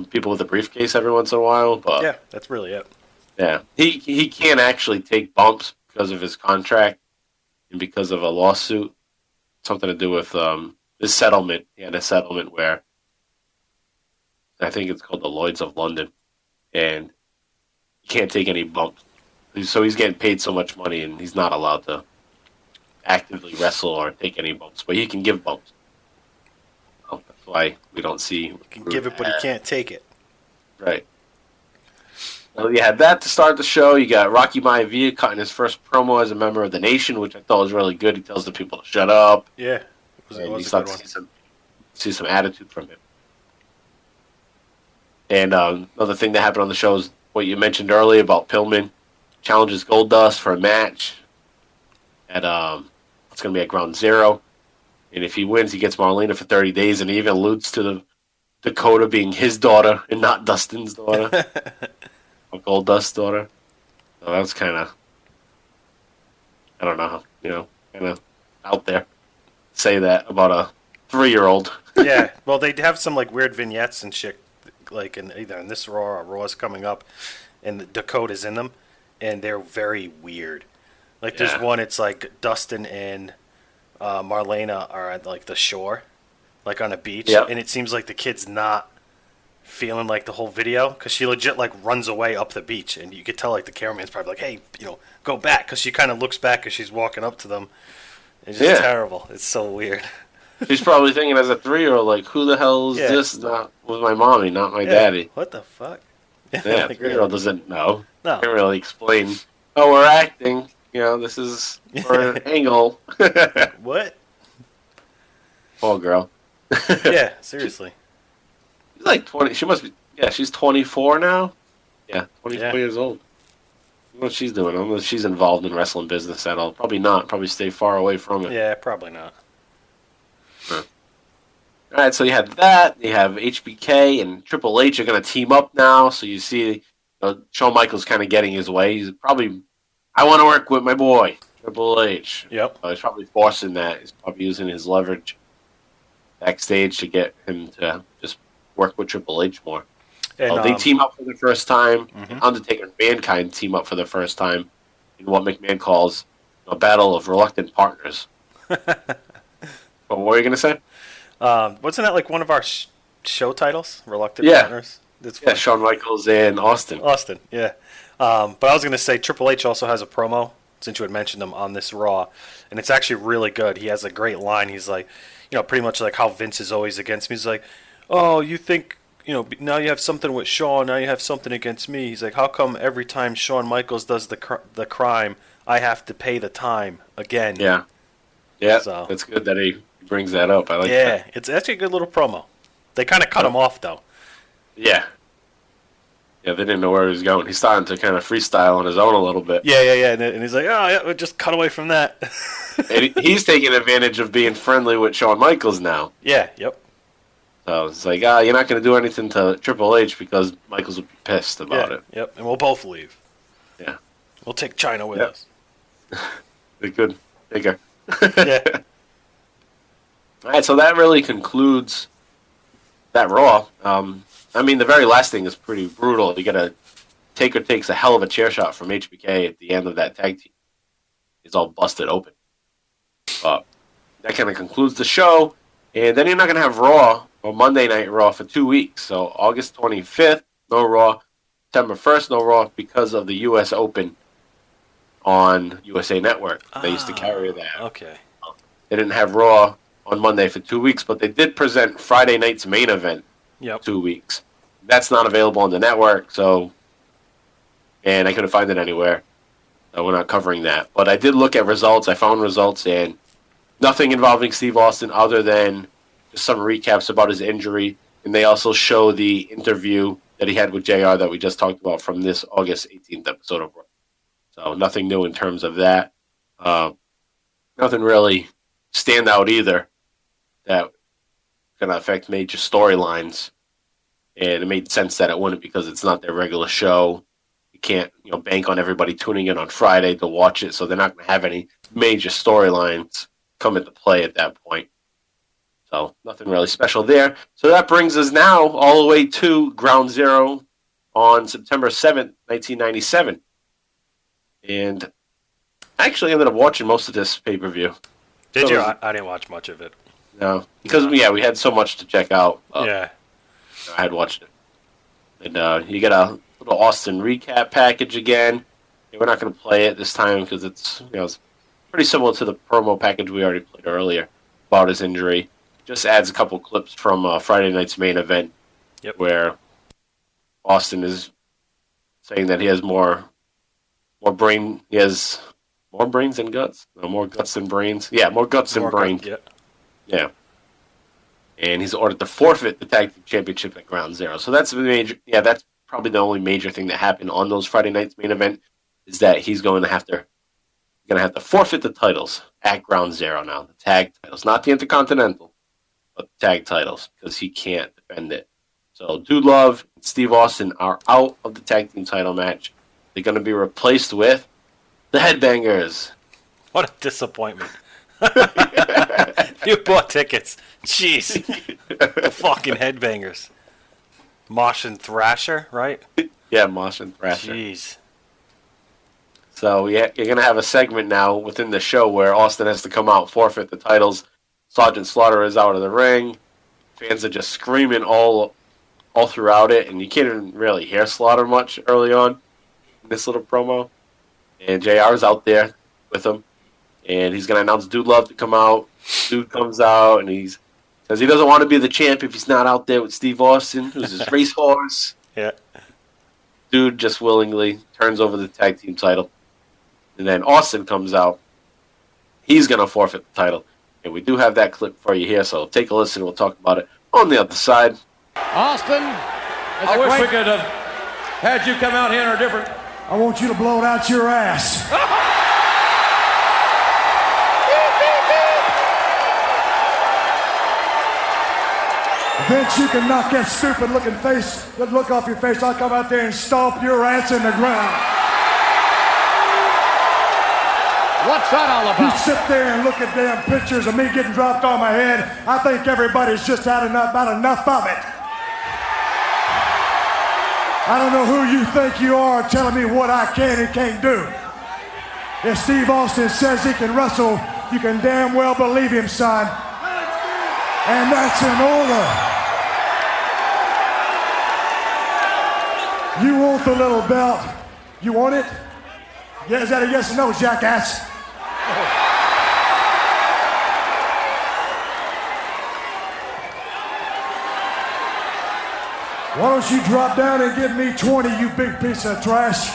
people with a briefcase every once in a while. But yeah, that's really it. Yeah. He can't actually take bumps because of his contract and because of a lawsuit. Something to do with his settlement. He had a settlement where I think it's called the Lloyds of London. And he can't take any bumps. So he's getting paid so much money and he's not allowed to actively wrestle or take any bumps. But he can give bumps. That's why we don't see... He can give it, but he can't take it. Right. Well, you had that to start the show. You got Rocky Maivia cutting his first promo as a member of the Nation, which I thought was really good. He tells the people to shut up. Yeah. It was a good one. See some attitude from him. And another thing that happened on the show is what you mentioned earlier about Pillman challenges Goldust for a match at it's going to be at Ground Zero. And if he wins, he gets Marlena for 30 days, and he even alludes to the Dakota being his daughter and not Dustin's daughter. Or Goldust's daughter. So that was kind of, I don't know, kind of out there. Say that about a 3-year-old. Yeah, well, they have some like weird vignettes and shit, like either in this Raw or Raw's coming up, and the Dakota's in them, and they're very weird. Like there's one, it's like Dustin and Marlena are at like the shore, like on a beach, Yep. and it seems like the kid's not feeling like the whole video because she legit like runs away up the beach, and you could tell like the cameraman's probably like, hey, go back, because she kind of looks back as she's walking up to them. It's just terrible. It's so weird. She's probably thinking as a 3-year-old, like, who the hell is this? Not with my mommy, not my daddy. What the fuck? Yeah, Like, 3-year-old doesn't know. No. Can't really explain. Oh, we're acting. This is for an angle. What? Poor girl. Yeah, seriously. She's like 20. She must be. Yeah, she's 24 now. Yeah, 24 years old. What she's doing? I don't know if she's involved in wrestling business at all. Probably not. Probably stay far away from it. Yeah, probably not. Huh. All right, so you have that. You have HBK and Triple H are going to team up now. So you see Shawn Michaels kind of getting his way. He's probably, I want to work with my boy, Triple H. Yep. He's probably forcing that. He's probably using his leverage backstage to get him to just work with Triple H more. And, they team up for the first time. Mm-hmm. Undertaker and Mankind team up for the first time in what McMahon calls a battle of reluctant partners. What were you going to say? Wasn't that like one of our show titles? Reluctant Partners? Yeah, Shawn Michaels and Austin. Yeah. But I was going to say Triple H also has a promo, since you had mentioned him on this Raw, and it's actually really good. He has a great line. He's like, pretty much like how Vince is always against me. He's like, oh, you think, now you have something with Shawn, now you have something against me. He's like, how come every time Shawn Michaels does the crime, I have to pay the time again? Yeah. Yeah, so it's good that he brings that up. I like that. Yeah, it's actually a good little promo. They kind of cut him off, though. Yeah. Yeah, they didn't know where he was going. He's starting to kind of freestyle on his own a little bit. Yeah. And he's like, oh, yeah, just cut away from that. And he's taking advantage of being friendly with Shawn Michaels now. Yeah, yep. So it's like, you're not going to do anything to Triple H because Michaels would be pissed about it. Yep, and we'll both leave. Yeah. We'll take China with us. They're good. Bigger. Yeah. All right, so that really concludes that Raw. The very last thing is pretty brutal. You got a Taker takes a hell of a chair shot from HBK at the end of that tag team. He's all busted open. That kind of concludes the show, and then you're not going to have Raw or Monday Night Raw for 2 weeks. So August 25th, no Raw. September 1st, no Raw because of the U.S. Open on USA Network. They used to carry that. Okay. They didn't have Raw on Monday for 2 weeks, but they did present Friday night's main event 2 weeks. That's not available on the network, and I couldn't find it anywhere. So we're not covering that. But I did look at results. I found results, and nothing involving Steve Austin other than just some recaps about his injury. And they also show the interview that he had with JR that we just talked about from this August 18th episode of Raw. So nothing new in terms of that. Nothing really stand out either that going to affect major storylines. And it made sense that it wouldn't because it's not their regular show. You can't bank on everybody tuning in on Friday to watch it, so they're not going to have any major storylines come into play at that point. So nothing really special there. So that brings us now all the way to Ground Zero on September 7th, 1997. And I actually ended up watching most of this pay-per-view. Did you? I didn't watch much of it. No. Because, we had so much to check out. Yeah. I had watched it. And you get a little Austin recap package again. We're not going to play it this time because it's pretty similar to the promo package we already played earlier about his injury. Just adds a couple clips from Friday night's main event where Austin is saying that he has more brain. He has more brains than guts. No, more guts than brains. Yeah, more guts than brains. Yeah. And he's ordered to forfeit the tag team championship at Ground Zero. So that's major. Yeah, that's probably the only major thing that happened on those Friday night's main event is that he's going to have to forfeit the titles at Ground Zero now. The tag titles, not the Intercontinental, but the tag titles because he can't defend it. So Dude Love and Steve Austin are out of the tag team title match. They're going to be replaced with the Headbangers. What a disappointment. You bought tickets. Jeez. The fucking Headbangers. Mosh and Thrasher, right? Yeah, Mosh and Thrasher. Jeez. So you're going to have a segment now within the show where Austin has to come out, forfeit the titles. Sergeant Slaughter is out of the ring. fans are just screaming all throughout it, and you can't even really hear Slaughter much early on in this little promo. And JR's out there with him, and he's going to announce Dude Love to come out. Dude comes out, and he says he doesn't want to be the champ if he's not out there with Steve Austin, who's his racehorse. Yeah. Dude just willingly turns over the tag team title. And then Austin comes out. He's going to forfeit the title. And we do have that clip for you here, so take a listen. We'll talk about it on the other side. Austin. I wish we could have had you come out here in a different... I want you to blow it out your ass. Vince, you can knock that stupid looking face, that look off your face. I'll come out there and stomp your ass in the ground. What's that all You about? sit there and look at damn pictures of me getting dropped on my head. I think everybody's just had about enough of it. I don't know who you think you are telling me what I can and can't do. If Steve Austin says he can wrestle, you can damn well believe him, son. And that's in order. You want the little belt? You want it? Yeah, is that a yes or no, jackass? Why don't you drop down and give me 20, you big piece of trash?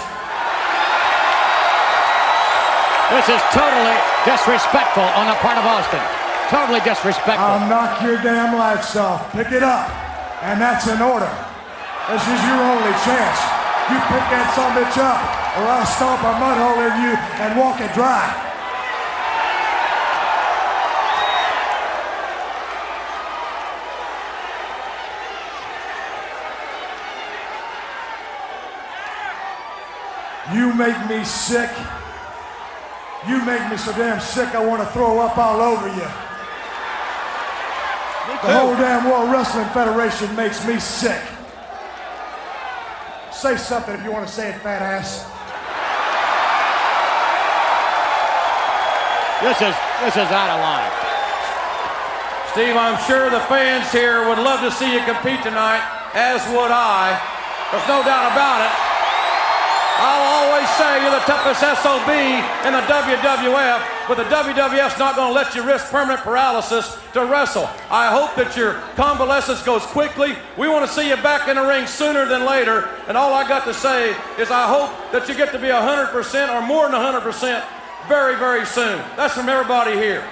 This is totally disrespectful on the part of Austin. Totally disrespectful. I'll knock your damn lights off. Pick it up. And that's in order. This is your only chance. You pick that sumbitch up, or I'll stomp a mud hole in you and walk it dry. You make me sick. You make me so damn sick I want to throw up all over you. The whole damn World Wrestling Federation makes me sick. Say something if you want to say it, fat ass. This is out of line. Steve, I'm sure the fans here would love to see you compete tonight, as would I. There's no doubt about it. I'll always say you're the toughest SOB in the WWF, but the WWF's not going to let you risk permanent paralysis to wrestle. I hope that your convalescence goes quickly. We want to see you back in the ring sooner than later, and all I got to say is I hope that you get to be 100% or more than 100% very, very soon. That's from everybody here.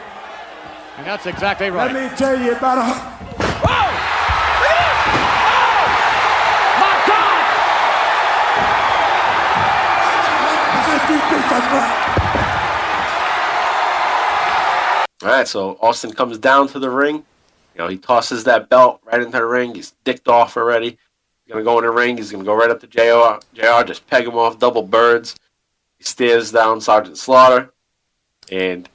And that's exactly right. Let me tell you about a... Whoa! Look at this! Oh! My God! All right, so Austin comes down to the ring. You know, he tosses that belt right into the ring. He's dicked off already. He's going to go in the ring. He's going to go right up to JR. JR just peg him off, double birds. He stares down Sergeant Slaughter. And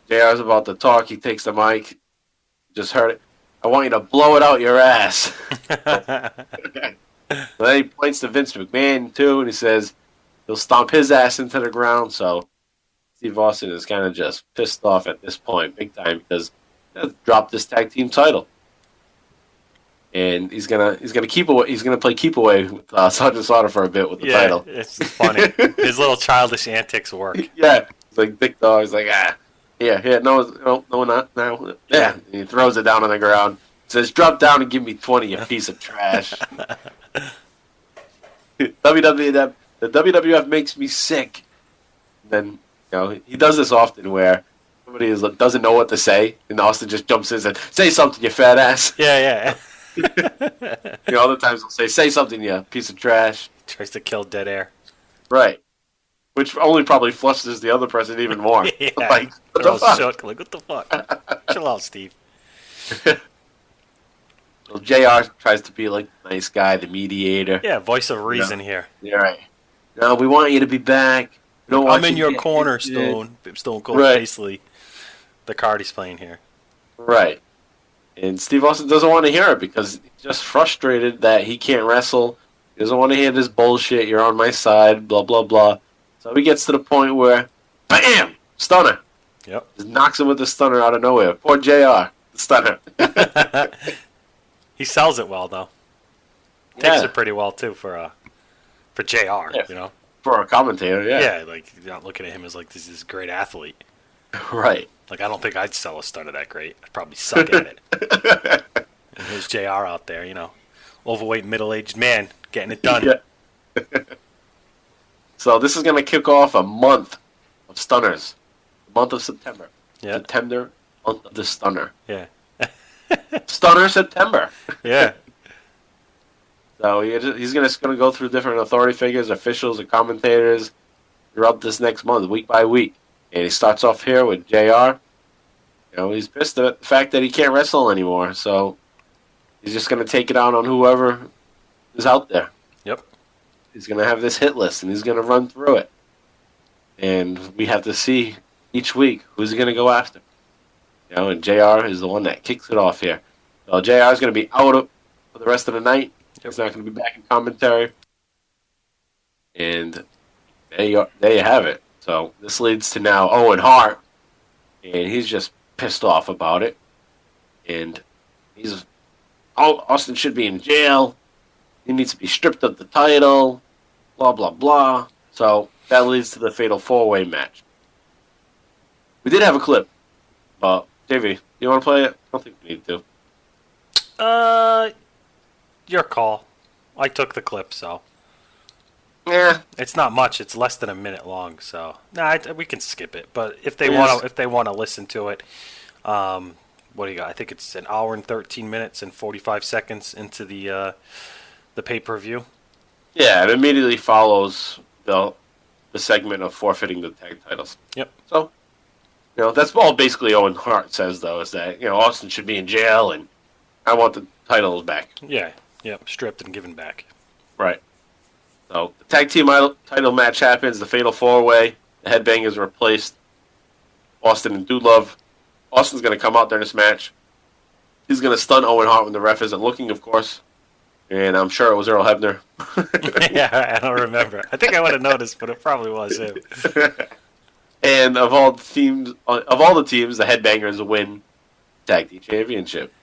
JR's about to talk. He takes the mic. Just heard it. I want you to blow it out your ass. So then he points to Vince McMahon, too, and he says he'll stomp his ass into the ground. So Steve Austin is kind of just pissed off at this point, big time, because he dropped this tag team title, and he's gonna keep away. He's gonna play keep away with Sergeant Slaughter for a bit with the title. It's funny. His little childish antics work. Yeah, it's like big dog. He's like, no, not now. Yeah, and he throws it down on the ground. Says, drop down and give me 20, you piece of trash. The WWF makes me sick. And then, he does this often where somebody doesn't know what to say, and Austin just jumps in and says, say something, you fat ass. Yeah. Other times he'll say something, you piece of trash. Tries to kill dead air. Right. Which only probably flushes the other person even more. Yeah. Like, what They're the all fuck? shook. Like, what the fuck? Chill out, Steve. Well, JR tries to be like the nice guy, the mediator. Yeah, voice of reason here. Yeah, right. No, we want you to be back. We don't want I'm in you your to corner, get Stone Cold Right. Paisley. The card he's playing here. Right. And Steve Austin doesn't want to hear it because he's just frustrated that he can't wrestle. He doesn't want to hear this bullshit. You're on my side, blah, blah, blah. So he gets to the point where, bam! Stunner. Yep. Just knocks him with the stunner out of nowhere. Poor JR. The stunner. He sells it well, though. Yeah. Takes it pretty well, too, for JR, Yeah. you know? For a commentator, yeah. Yeah, like, you're not looking at him as, like, this is a great athlete. Right. Like, I don't think I'd sell a stunner that great. I'd probably suck at it. And here's JR out there, you know. Overweight, middle-aged man getting it done. Yeah. So this is going to kick off a month of stunners. The month of September. Yeah. September, month of the stunner. Yeah. Stunner September. Yeah. So he's going to go through different authority figures, officials, and commentators throughout this next month, week by week. And he starts off here with JR. You know, he's pissed at the fact that he can't wrestle anymore. So he's just going to take it out on whoever is out there. Yep. He's going to have this hit list, and he's going to run through it. And we have to see each week who's he going to go after. You know, and JR is the one that kicks it off here. So JR is going to be out for the rest of the night. He's not going to be back in commentary. And there you have it. So this leads to now Owen Hart, and he's just pissed off about it. And Austin should be in jail. He needs to be stripped of the title. Blah, blah, blah. So that leads to the Fatal 4-Way match. We did have a clip. But, JV, you want to play it? I don't think we need to. Your call. I took the clip, so. Yeah. It's not much. It's less than a minute long, so we can skip it. But if they want to listen to it, what do you got? I think it's an hour and 13 minutes and 45 seconds into the pay-per-view. Yeah, it immediately follows the segment of forfeiting the tag titles. Yep. So, you know, that's all basically Owen Hart says, though, is that, you know, Austin should be in jail and I want the titles back. Yeah. Yep. Stripped and given back. Right. So, the tag team title match happens, the Fatal 4-Way. The Headbangers replaced Austin and Dude Love. Austin's going to come out during this match. He's going to stun Owen Hart when the ref isn't looking, of course. And I'm sure it was Earl Hebner. Yeah, I don't remember. I think I would have noticed, but it probably was him. And of all the teams, the Headbangers win Tag Team Championship.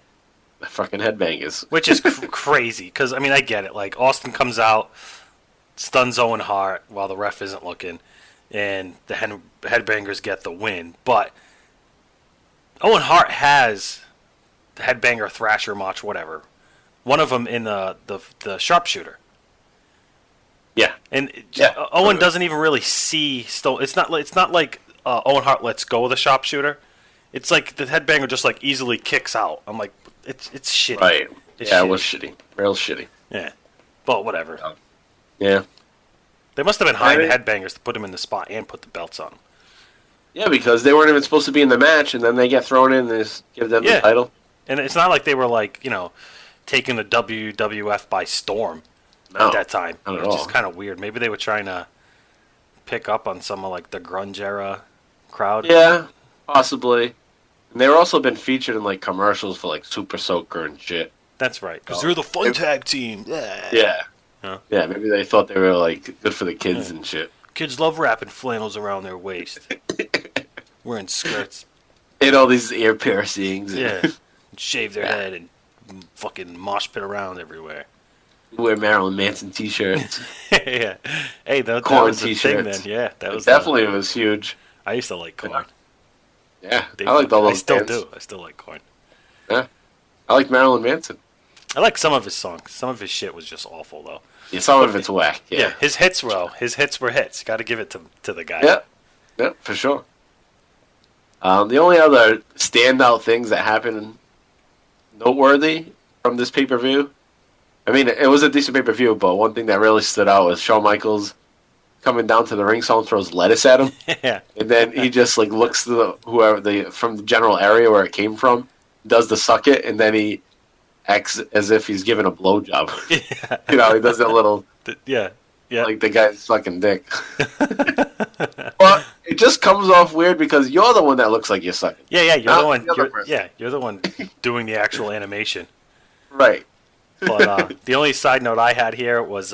The fucking Headbangers. Which is crazy, because, I mean, I get it. Like, Austin comes out, stuns Owen Hart while the ref isn't looking, and the Headbangers get the win. But Owen Hart has the Headbanger Thrasher match, whatever. One of them in the sharpshooter. Yeah. And Owen doesn't even really see. Still, it's not like Owen Hart lets go of the sharpshooter. It's like the Headbanger just like easily kicks out. I'm like, it's shitty. Right. It's yeah, shitty. it was shitty. Real shitty. Yeah. But whatever. Yeah. They must have been hiring the Headbangers to put him in the spot and put the belts on him. Yeah, because they weren't even supposed to be in the match, and then they get thrown in and they just give them the title. And it's not like they were like, you know, taking the WWF by storm at that time. Not at It's all. just kind of weird. Maybe they were trying to pick up on some of like the grunge era crowd. Yeah, possibly. And they were also been featured in like commercials for like Super Soaker and shit. That's right. Because they're the fun tag team. Yeah. Huh? Yeah, maybe they thought they were like good for the kids and shit. Kids love wrapping flannels around their waist. Wearing skirts. And all these ear piercings. Yeah. Shave their head and fucking mosh pit around everywhere. Wear Marilyn Manson t-shirts. Yeah. Hey, that Korn was the thing t-shirts. then. Yeah, that was Definitely was huge. I used to like Korn. Yeah, I liked all those I still bands. do. I still like Korn. Yeah. I like Marilyn Manson. I like some of his songs. Some of his shit was just awful, though. Yeah, some of it's whack. Yeah, his hits were hits. Got to give it to the guy. Yeah, for sure. The only other standout things that happened noteworthy from this pay-per-view, I mean, it was a decent pay-per-view, but one thing that really stood out was Shawn Michaels coming down to the ring, someone throws lettuce at him, Yeah. and then he just like looks to from the general area where it came from, does the suck it, and then he acts as if he's giving a blowjob. Yeah. You know, he does that little Yeah. like the guy's fucking dick. But it just comes off weird because you're the one that looks like you're sucking. Yeah, you're Not the one. the other person. You're the one doing the actual animation. Right. But the only side note I had here was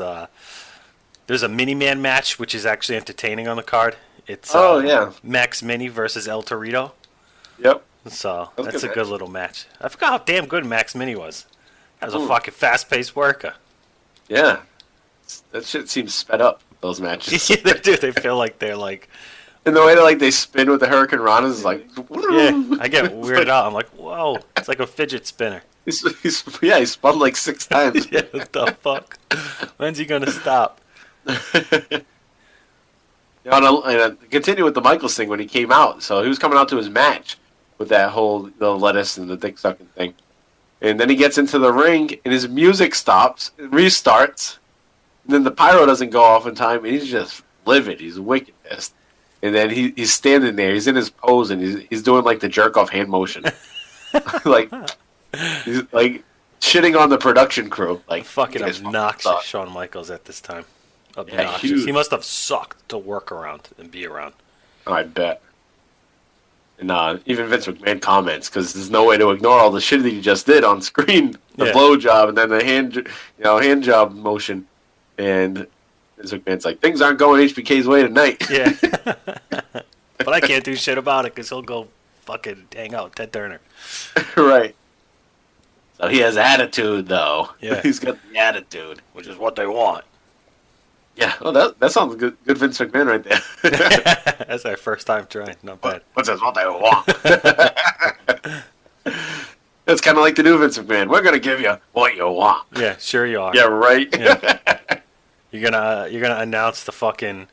there's a Mini-Man match, which is actually entertaining on the card. It's Max Mini versus El Torito. Yep. So That was that's a good good match. little match. I forgot how damn good Max Mini was. As a fucking fast-paced worker. Yeah. That shit seems sped up, those matches. Yeah, they do. They feel like they're like... And the way they spin with the Hurricane Ranas is like... Yeah, I get weirded out. I'm like, whoa. It's like a fidget spinner. He spun like 6 times. Yeah, what the fuck? When's he gonna stop? Continue with the Michaels thing when he came out. So he was coming out to his match with that whole the lettuce and the dick sucking thing. And then he gets into the ring and his music stops, and restarts. And then the pyro doesn't go off in time, and he's just livid. He's wicked pissed. And then he's standing there. He's in his pose, and he's doing like the jerk off hand motion, like he's like shitting on the production crew. Like Fucking obnoxious Shawn Michaels at this time. Obnoxious. Yeah, he must have sucked to work around and be around. Oh, I bet. And even Vince McMahon comments because there's no way to ignore all the shit that he just did on screen. The blow job and then the hand job motion. And Vince McMahon's like, things aren't going HBK's way tonight. Yeah. But I can't do shit about it because he'll go fucking hang out with Ted Turner. Right. So he has attitude, though. Yeah. He's got the attitude. Which is what they want. Yeah. Well, that sounds good. Good Vince McMahon right there. That's our first time trying. Not bad. What's what they want? It's kind of like the new Vince McMahon. We're going to give you what you want. Yeah, sure you are. Yeah, right? Yeah. You're gonna announce the fucking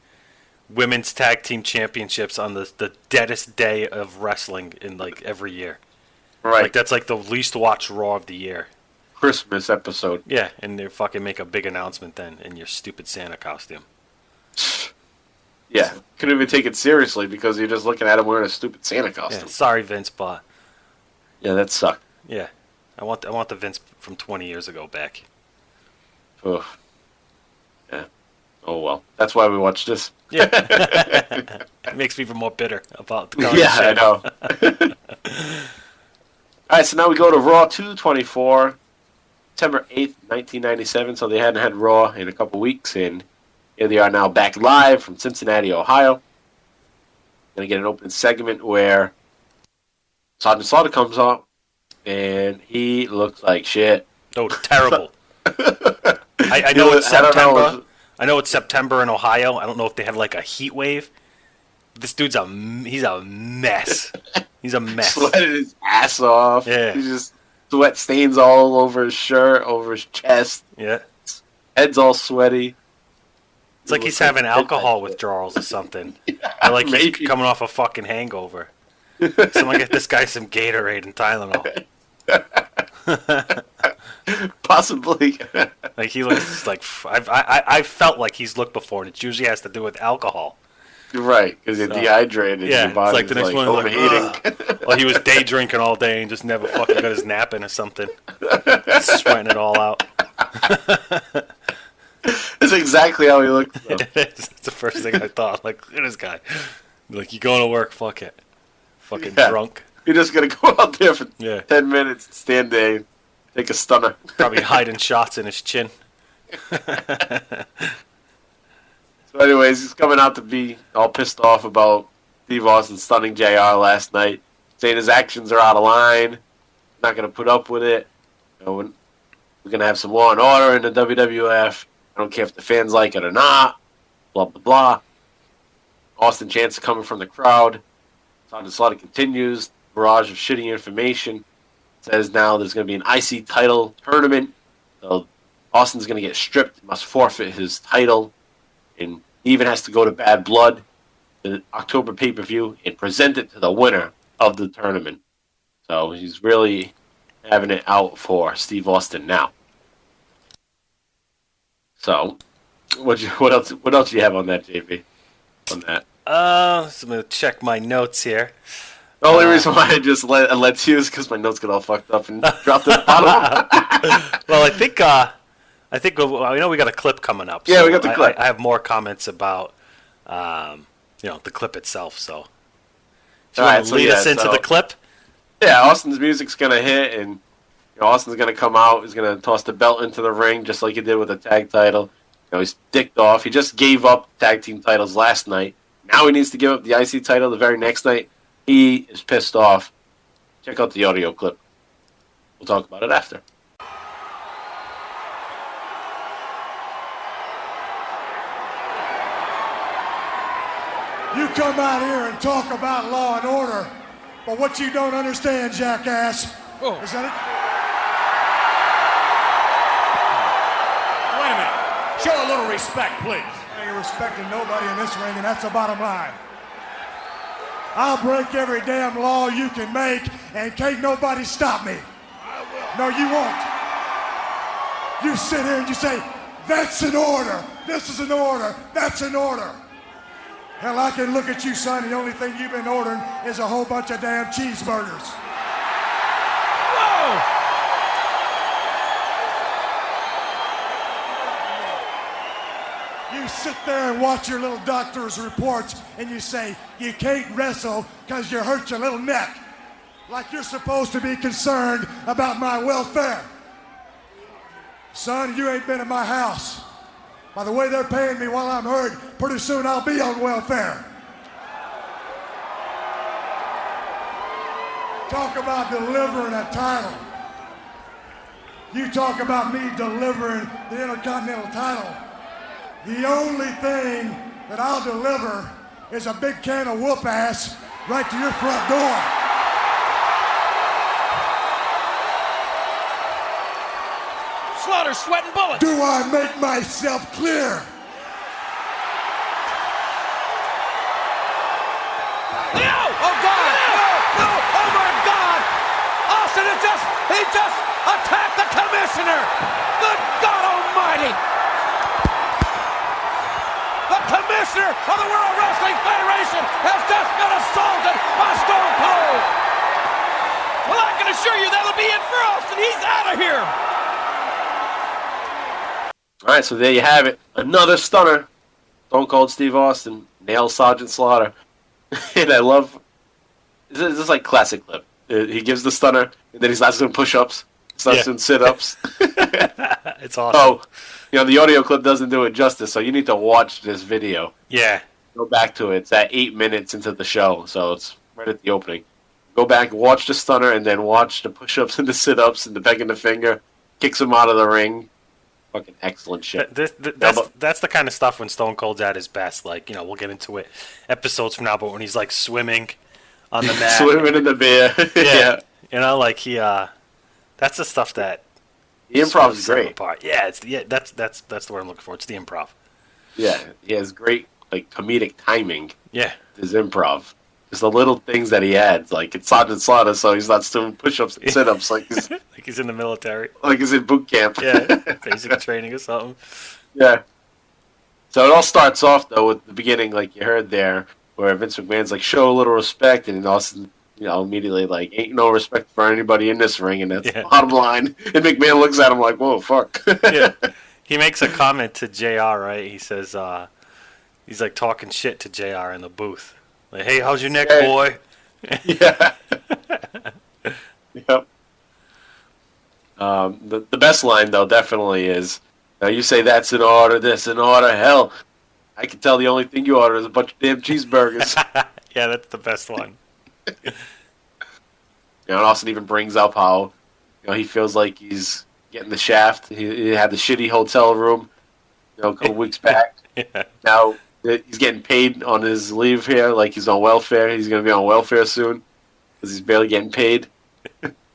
women's tag team championships on the deadest day of wrestling in like every year. Right. Like that's like the least watched Raw of the year. Christmas episode. Yeah, and they fucking make a big announcement then in your stupid Santa costume. Yeah, couldn't even take it seriously because you're just looking at him wearing a stupid Santa costume. Yeah, sorry Vince, but Yeah, that sucked. yeah, I want the Vince from 20 years ago back. Ugh. Yeah. Oh well, that's why we watched this. Yeah, it makes me even more bitter about the Yeah, I know. All right, so now we go to Raw 224, September 8th, 1997. So they hadn't had Raw in a couple weeks, and here they are now back live from Cincinnati, Ohio. Gonna get an open segment where Sergeant Slaughter comes up, and he looks like shit. Oh, terrible. I know it's September. I know it's September in Ohio. I don't know if they have like a heat wave. This dude's he's a mess. He's a mess. Sweated his ass off. Yeah. He's just sweat stains all over his shirt, over his chest. Yeah. Head's all sweaty. It's like he's having alcohol withdrawals or something. Or like he's coming off a fucking hangover. Someone get this guy some Gatorade and Tylenol. Possibly. Like he looks like I felt like he's looked before, and it usually has to do with alcohol. Right, because you're dehydrated. Yeah, your body's it's like the next one, overheating. Well, he was day drinking all day and just never fucking got his nap in or something. Sweating it all out. That's exactly how he looked. It's the first thing I thought. Like, look at this guy. Like, you going to work? Fuck it. Fucking drunk. You're just gonna go out there for 10 minutes, stand there, take a stunner. Probably hiding shots in his chin. So anyways, he's coming out to be all pissed off about Steve Austin stunning JR last night, saying his actions are out of line, not going to put up with it. You know, we're going to have some law and order in the WWF. I don't care if the fans like it or not. Blah, blah, blah. Austin chants coming from the crowd. Sergeant Slaughter continues. Barrage of shitty information. Says now there's going to be an IC title tournament. So Austin's going to get stripped, must forfeit his title. And he even has to go to Bad Blood, the October pay-per-view, and present it to the winner of the tournament. So he's really having it out for Steve Austin now. So, what else do you have on that, JP? On that? So I'm gonna check my notes here. The only reason why I just let you is because my notes get all fucked up and dropped at the bottom. Well, I think I know we got a clip coming up. Yeah, so we got the clip. I have more comments about, the clip itself. So, if you want to lead us into the clip. Yeah, Austin's music's gonna hit, and Austin's gonna come out. He's gonna toss the belt into the ring, just like he did with the tag title. He's dicked off. He just gave up tag team titles last night. Now he needs to give up the IC title the very next night. He is pissed off. Check out the audio clip. We'll talk about it after. You come out here and talk about law and order, but what you don't understand, jackass, is that Wait a minute. Show a little respect, please. I ain't respecting nobody in this ring, and that's the bottom line. I'll break every damn law you can make, and can't nobody stop me. I will. No, you won't. You sit here and you say, that's an order, this is an order, that's an order. Hell, I can look at you, son, the only thing you've been ordering is a whole bunch of damn cheeseburgers. Whoa! You sit there and watch your little doctor's reports and you say, you can't wrestle because you hurt your little neck. Like you're supposed to be concerned about my welfare. Son, you ain't been in my house. By the way they're paying me while I'm hurt, pretty soon I'll be on welfare. Talk about delivering a title. You talk about me delivering the Intercontinental title. The only thing that I'll deliver is a big can of whoop ass right to your front door. Slaughter sweating bullets. Do I make myself clear? No! Oh, God! No! Oh, my God! Austin, he just attacked the commissioner! Good God Almighty! The commissioner of the World Wrestling Federation has just been assaulted by Stone Cold! Well, I can assure you that'll be it for Austin. He's out of here! All right, so there you have it. Another stunner. Stone Cold Steve Austin nails Sergeant Slaughter. And I love... This is like classic clip. He gives the stunner, and then he starts doing push-ups. Starts doing sit-ups. It's awesome. Oh, the audio clip doesn't do it justice, so you need to watch this video. Yeah. Go back to it. It's at 8 minutes into the show, so it's right at the opening. Go back, watch the stunner, and then watch the push-ups and the sit-ups and the begging the finger. Kicks him out of the ring. Fucking excellent shit. That's the kind of stuff when Stone Cold's at his best. Like, we'll get into it episodes from now, but when he's like swimming on the mat. Swimming in the beer. Yeah. Like he that's the stuff that the improv is great. Apart. Yeah, that's the word I'm looking for. It's the improv. Yeah, he has great comedic timing. Yeah. His improv. Just the little things that he adds, like it's Sergeant Slaughter, so he's not doing push-ups and sit-ups like he's like he's in the military, like he's in boot camp. Yeah, basic training or something. Yeah. So it all starts off though with the beginning, like you heard there, where Vince McMahon's like, show a little respect, and Austin, immediately like, ain't no respect for anybody in this ring, and that's the bottom line. And McMahon looks at him like, whoa, fuck. Yeah. He makes a comment to JR, right? He says, he's like talking shit to JR in the booth. Like, hey, how's your neck, boy? Yeah. Yep. The best line, though, definitely is, now you say that's in order, this in order, hell, I can tell the only thing you order is a bunch of damn cheeseburgers. Yeah, that's the best one. And Austin even brings up how, he feels like he's getting the shaft. He had the shitty hotel room, a couple weeks back. Yeah. Now he's getting paid on his leave here, like he's on welfare. He's going to be on welfare soon because he's barely getting paid.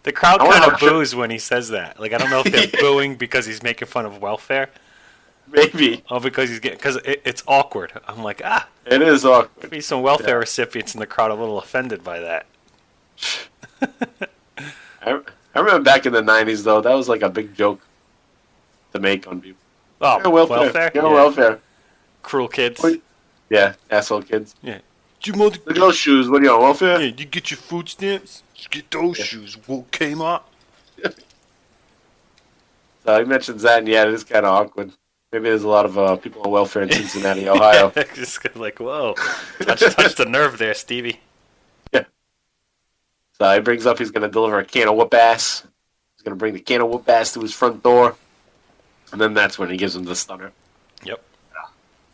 The crowd kind of boos when he says that. Like, I don't know if they're booing because he's making fun of welfare. Maybe. Oh, because it's awkward. I'm like, It is awkward. Maybe some welfare recipients in the crowd a little offended by that. I remember back in the 90s, though, that was like a big joke to make on people. Oh, welfare? Yeah, welfare. Cruel kids. Yeah, asshole kids. Yeah. Look at those shoes. What are you on, welfare? Yeah, you get your food stamps? Just get those shoes. Came up. So he mentions that, and it is kind of awkward. Maybe there's a lot of people on welfare in Cincinnati, Ohio. Just like, whoa. Touch the nerve there, Stevie. Yeah. So he brings up he's going to deliver a can of whoop ass. He's going to bring the can of whoop ass to his front door. And then that's when he gives him the stunner. Yep.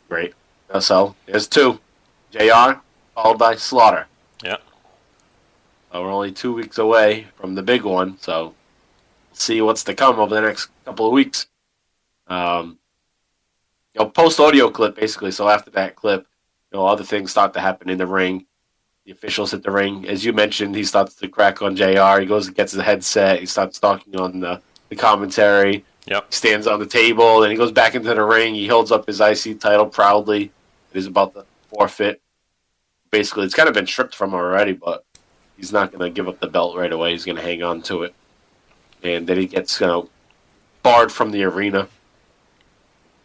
Great. So there's two. JR, followed by Slaughter. Yeah. We're only 2 weeks away from the big one, so we'll see what's to come over the next couple of weeks. Post audio clip basically. So after that clip, other things start to happen in the ring. The officials hit the ring. As you mentioned, he starts to crack on JR. He goes and gets his headset. He starts talking on the commentary. Yep. He stands on the table, and he goes back into the ring. He holds up his IC title proudly. He's about to forfeit. Basically, it's kind of been stripped from him already, but he's not going to give up the belt right away. He's going to hang on to it. And then he gets barred from the arena.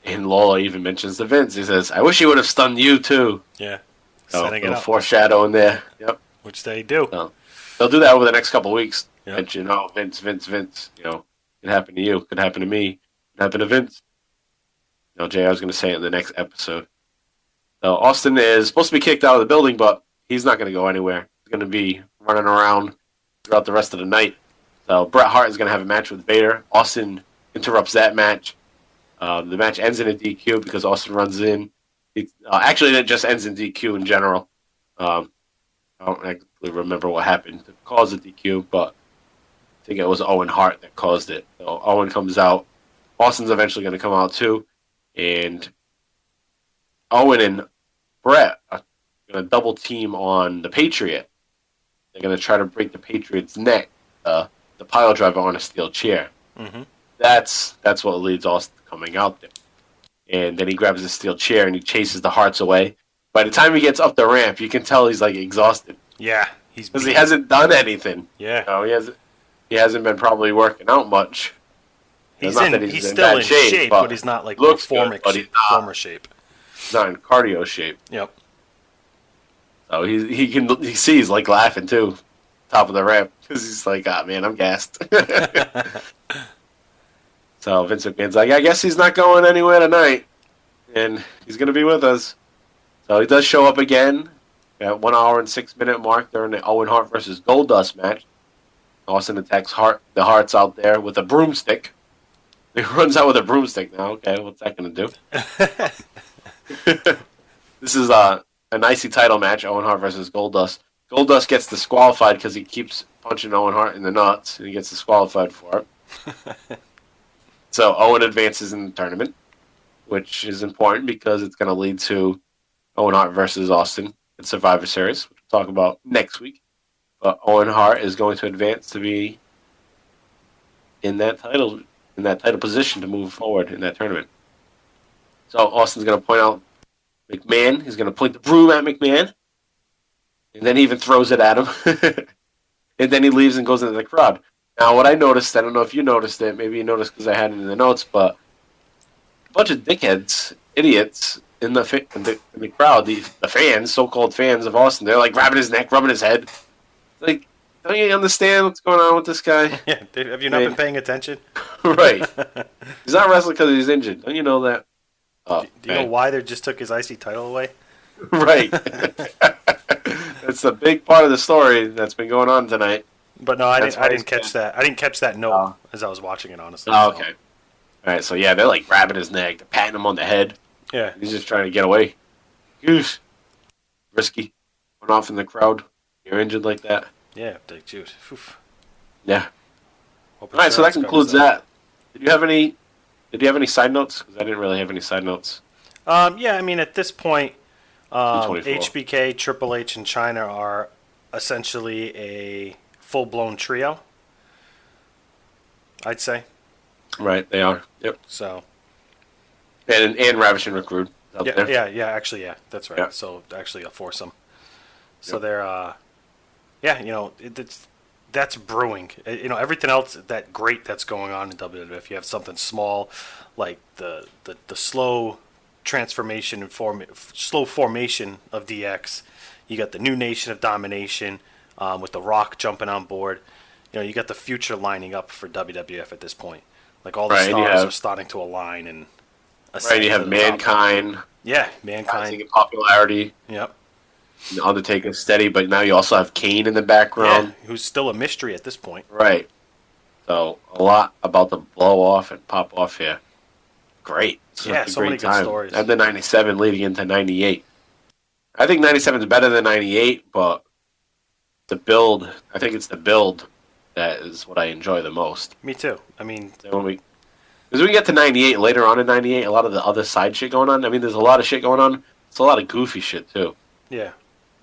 And Lawler even mentions to Vince. He says, I wish he would have stunned you, too. Yeah. So, Setting it up. foreshadowing there. Yep. Which they do. So, they'll do that over the next couple of weeks. Yep. Mention, Vince. Could happen to you. Could happen to me. Could happen to Vince. JR's going to say it in the next episode. So Austin is supposed to be kicked out of the building, but he's not going to go anywhere. He's going to be running around throughout the rest of the night. So Bret Hart is going to have a match with Vader. Austin interrupts that match. The match ends in a DQ because Austin runs in. Actually, it just ends in DQ in general. I don't actually remember what happened to cause the DQ, but I think it was Owen Hart that caused it. So Owen comes out. Austin's eventually going to come out too. And Owen and Bret are going to double team on the Patriot. They're going to try to break the Patriot's neck, the pile driver on a steel chair. Mm-hmm. That's what leads Austin coming out there. And then he grabs the steel chair and he chases the Harts away. By the time he gets up the ramp, you can tell he's exhausted. Yeah, because he hasn't done anything. Yeah, he hasn't been probably working out much. He's still in shape, but he's not former shape. He's not in cardio shape. Yep. So he sees laughing too, top of the ramp, because he's like, man, I'm gassed. So Vince McMahon's like, I guess he's not going anywhere tonight, and he's going to be with us. So he does show up again at 1 hour and 6 minute mark during the Owen Hart versus Goldust match. Austin attacks the Harts out there with a broomstick. He runs out with a broomstick now. Okay, what's that going to do? This is an IC title match, Owen Hart versus Goldust. Goldust gets disqualified because he keeps punching Owen Hart in the nuts, and he gets disqualified for it. So Owen advances in the tournament, which is important because it's going to lead to Owen Hart versus Austin in Survivor Series, which we'll talk about next week. But Owen Hart is going to advance to be in that title position to move forward in that tournament. So Austin's going to point out McMahon. He's going to point the broom at McMahon. And then he even throws it at him. And then he leaves and goes into the crowd. Now, what I noticed, I don't know if you noticed it. Maybe you noticed because I had it in the notes, but a bunch of dickheads, idiots in the crowd, the fans, so-called fans of Austin, they're grabbing his neck, rubbing his head. Don't you understand what's going on with this guy? Yeah, have you not been paying attention? Right. He's not wrestling because he's injured. Don't you know that? Do you know why they just took his IC title away? Right. That's a big part of the story that's been going on tonight. But no, I didn't catch that. I didn't catch that note as I was watching it, honestly. Oh, okay. All right, so yeah, they're grabbing his neck, they're patting him on the head. Yeah. He's just trying to get away. Goose. Risky. Run off in the crowd. You're injured like that. Yeah, Dick Juice. Oof. Yeah. All right, so that concludes that. Did you have any side notes? Because I didn't really have any side notes. Yeah, I mean, at this point, 224. HBK, Triple H, and China are essentially a full-blown trio, I'd say. Right, they are. Yep. So. And Ravishing Rick Rude. Actually, that's right. Yeah. So actually a foursome. So they're, that's brewing. Everything else that's going on in WWF. You have something small, like the slow transformation and slow formation of DX. You got the new Nation of Domination with The Rock jumping on board. You got the future lining up for WWF at this point. All the stars are starting to align and. Right, you have Mankind. Yeah, Mankind. In popularity. Yep. The Undertaker steady, but now you also have Kane in the background. Yeah, who's still a mystery at this point. Right. So, a lot about to blow off and pop off here. Great. So many good stories. And the 97 leading into 98. I think 97 is better than 98, but I think it's the build that is what I enjoy the most. Me too. I mean... Because we get to 98, later on in 98, a lot of the other side shit going on. I mean, there's a lot of shit going on, it's a lot of goofy shit too. Yeah.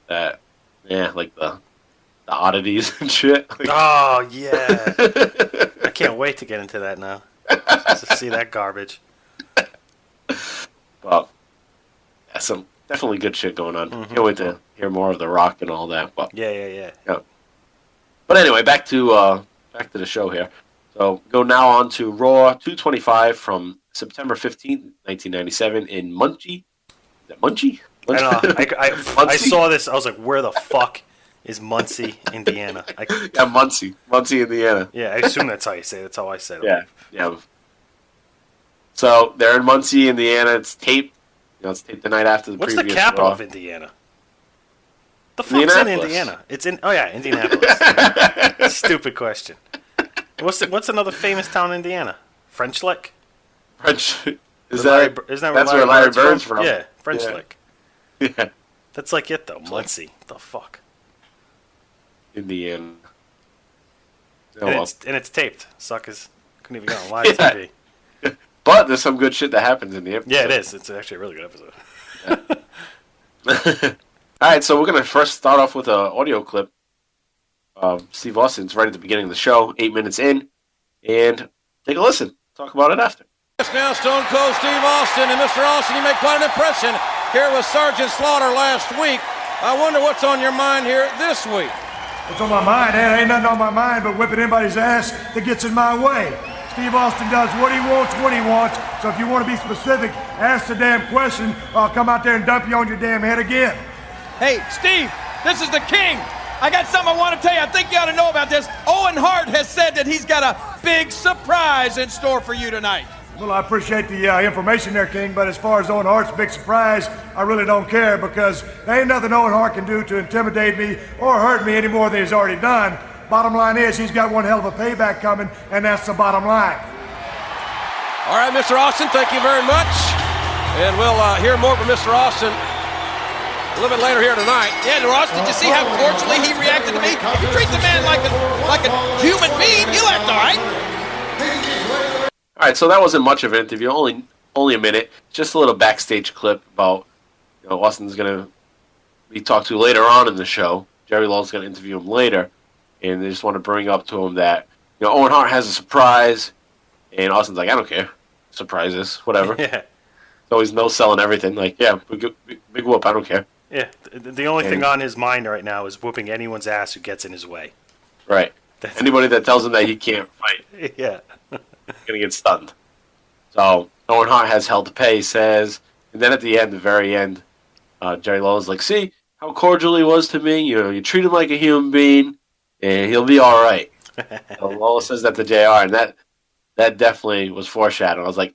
Like the oddities and shit. Like, Oh yeah. I can't wait to get into that now. Just to see that garbage. well, that's some definitely good shit going on. Can't wait to hear more of The Rock and all that. But Yeah. But anyway, back to the show here. So go now on to Raw 225 from September 15th, 1997 in Muncie. Is that Muncie? I know. I saw this. I was like, where the fuck is Muncie, Indiana? Yeah, Muncie, Indiana. Yeah, I assume that's how you say it. That's how I said it. Yeah. So they're in Muncie, Indiana. It's taped. It's taped the night after the What's previous the capital Raw. of Indiana? The fuck's in Indiana? It's in. Oh yeah, Indianapolis. Stupid question. What's another famous town in Indiana? French Lick. Isn't that where Larry Bird's from? Yeah, French Lick. Yeah. That's like it though. Muncie. The fuck. Indiana. And it's taped. Suckers couldn't even go on live TV. But there's some good shit that happens in the episode. Yeah, it is. It's actually a really good episode. All right, so we're going to first start off with an audio clip of Steve Austin's right at the beginning of the show, 8 minutes in, and take a listen. Talk about it after. Yes, now Stone Cold Steve Austin, and Mr. Austin, you make quite an impression here with Sergeant Slaughter last week. I wonder what's on your mind here this week. What's on my mind? There ain't nothing on my mind but whipping anybody's ass that gets in my way. Steve Austin does what he wants when he wants, so if you want to be specific, ask the damn question, or I'll come out there and dump you on your damn head again. Hey, Steve, this is the king. I got something I want to tell you. I think you ought to know about this. Owen Hart has said that he's got a big surprise in store for you tonight. Well, I appreciate the information there, King, but as far as Owen Hart's big surprise, I really don't care because there ain't nothing Owen Hart can do to intimidate me or hurt me any more than he's already done. Bottom line is he's got one hell of a payback coming, and that's the bottom line. All right, Mr. Austin, thank you very much. And we'll hear more from Mr. Austin a little bit later here tonight. Yeah, Ross, did you see how cordially he reacted to me? If you treat the man like a human being, he'll act all right. All right, so that wasn't much of an interview, only a minute. Just a little backstage clip about Austin's going to be talked to later on in the show. Jerry Lawler's going to interview him later, and they just want to bring up to him that Owen Hart has a surprise, and Austin's like, I don't care, surprises, whatever. Yeah. So he's no selling everything. Like, yeah, big whoop, I don't care. Yeah, the only thing on his mind right now is whooping anyone's ass who gets in his way. Right. Anybody that tells him that he can't fight. Yeah. Gonna get stunned. So Owen Hart has hell to pay, he says, and then at the end, the very end, Jerry Lawler's like, "See how cordial he was to me. You treat him like a human being, and he'll be all right." So Lawler says that to JR, and that definitely was foreshadowed. I was like,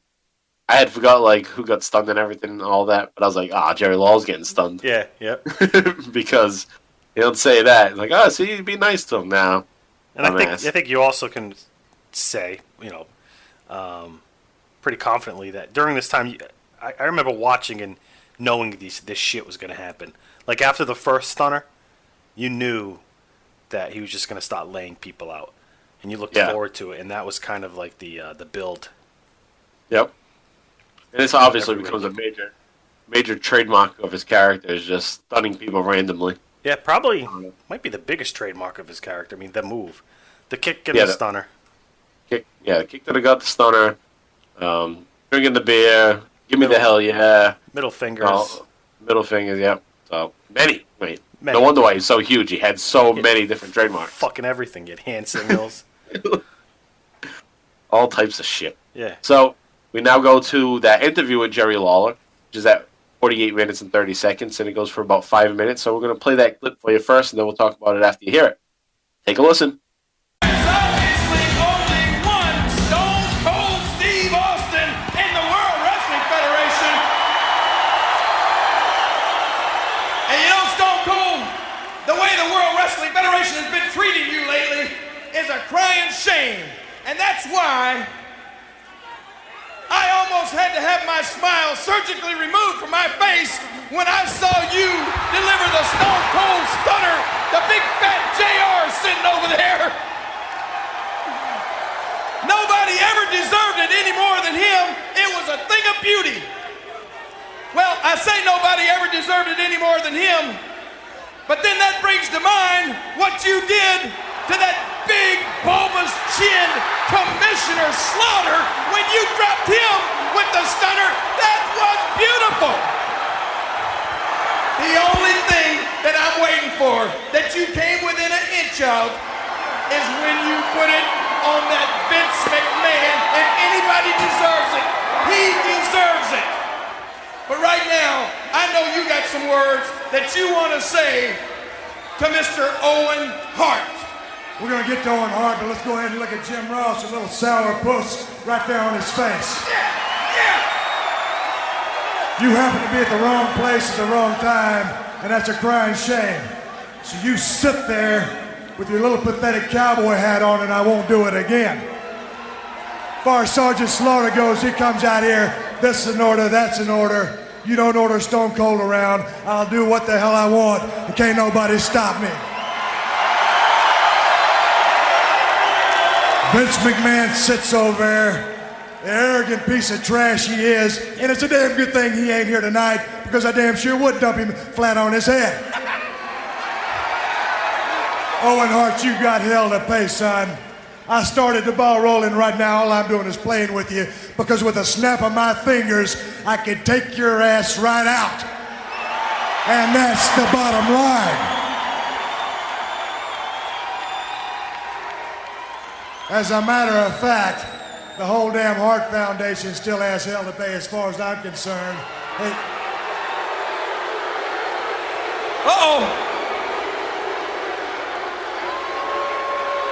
I had forgot who got stunned and everything and all that, but I was like, Jerry Lawler's getting stunned. Yeah. Yep. Because he don't say that. He's like, see, be nice to him now. And I think you also can say, pretty confidently that during this time, I remember watching and knowing this shit was going to happen. Like after the first stunner, you knew that he was just going to start laying people out, and you looked forward to it, and that was kind of like the build. Yep. And this obviously becomes a major trademark of his character, is just stunning people randomly. Yeah, probably might be the biggest trademark of his character. I mean, the move, the kick and the stunner. Kick to the gut, the stunner, drinking the beer, give me the hell yeah. Middle fingers. Middle fingers, yep. So, many. No wonder why he's so huge. He had so many different trademarks. Fucking everything. He had hand signals. All types of shit. Yeah. So, we now go to that interview with Jerry Lawler, which is at 48 minutes and 30 seconds, and it goes for about 5 minutes. So we're going to play that clip for you first, and then we'll talk about it after you hear it. Take a listen. There's obviously only one Stone Cold Steve Austin in the World Wrestling Federation. And Stone Cold, the way the World Wrestling Federation has been treating you lately is a crying shame. And that's why I almost had to have my smile surgically removed from my face when I saw you deliver the Stone Cold Stunner, the big fat JR sitting over there. Nobody ever deserved it any more than him. It was a thing of beauty. Well, I say nobody ever deserved it any more than him. But then that brings to mind what you did to that big, bulbous chin Commissioner Slaughter when you dropped him with the stunner. That was beautiful. The only thing that I'm waiting for that you came within an inch of is when you put it on that Vince McMahon, and anybody deserves it. He deserves it. But right now, I know you got some words that you want to say to Mr. Owen Hart. We're going to get to Owen Hart, but let's go ahead and look at Jim Ross, a little sour puss right there on his face. Yeah. You happen to be at the wrong place at the wrong time, and that's a crying shame. So you sit there with your little pathetic cowboy hat on, and I won't do it again. As far as Sergeant Slaughter goes, he comes out here, this is an order, that's an order. You don't order Stone Cold around, I'll do what the hell I want, and can't nobody stop me. Vince McMahon sits over there, the arrogant piece of trash he is, and it's a damn good thing he ain't here tonight, because I damn sure would dump him flat on his head. Owen Hart, you got hell to pay, son. I started the ball rolling right now. All I'm doing is playing with you, because with a snap of my fingers, I could take your ass right out. And that's the bottom line. As a matter of fact, the whole damn Hart Foundation still has hell to pay as far as I'm concerned. Hey. Uh-oh.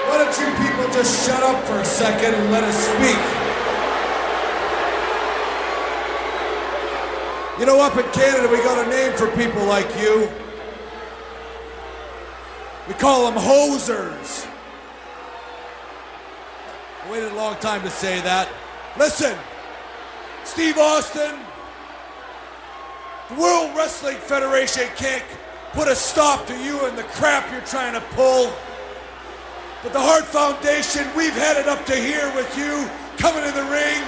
Why don't you people just shut up for a second and let us speak? You know, up in Canada, we got a name for people like you. We call them hosers. I waited a long time to say that. Listen, Steve Austin, the World Wrestling Federation can't put a stop to you and the crap you're trying to pull. But the Hart Foundation, we've had it up to here with you, coming in the ring.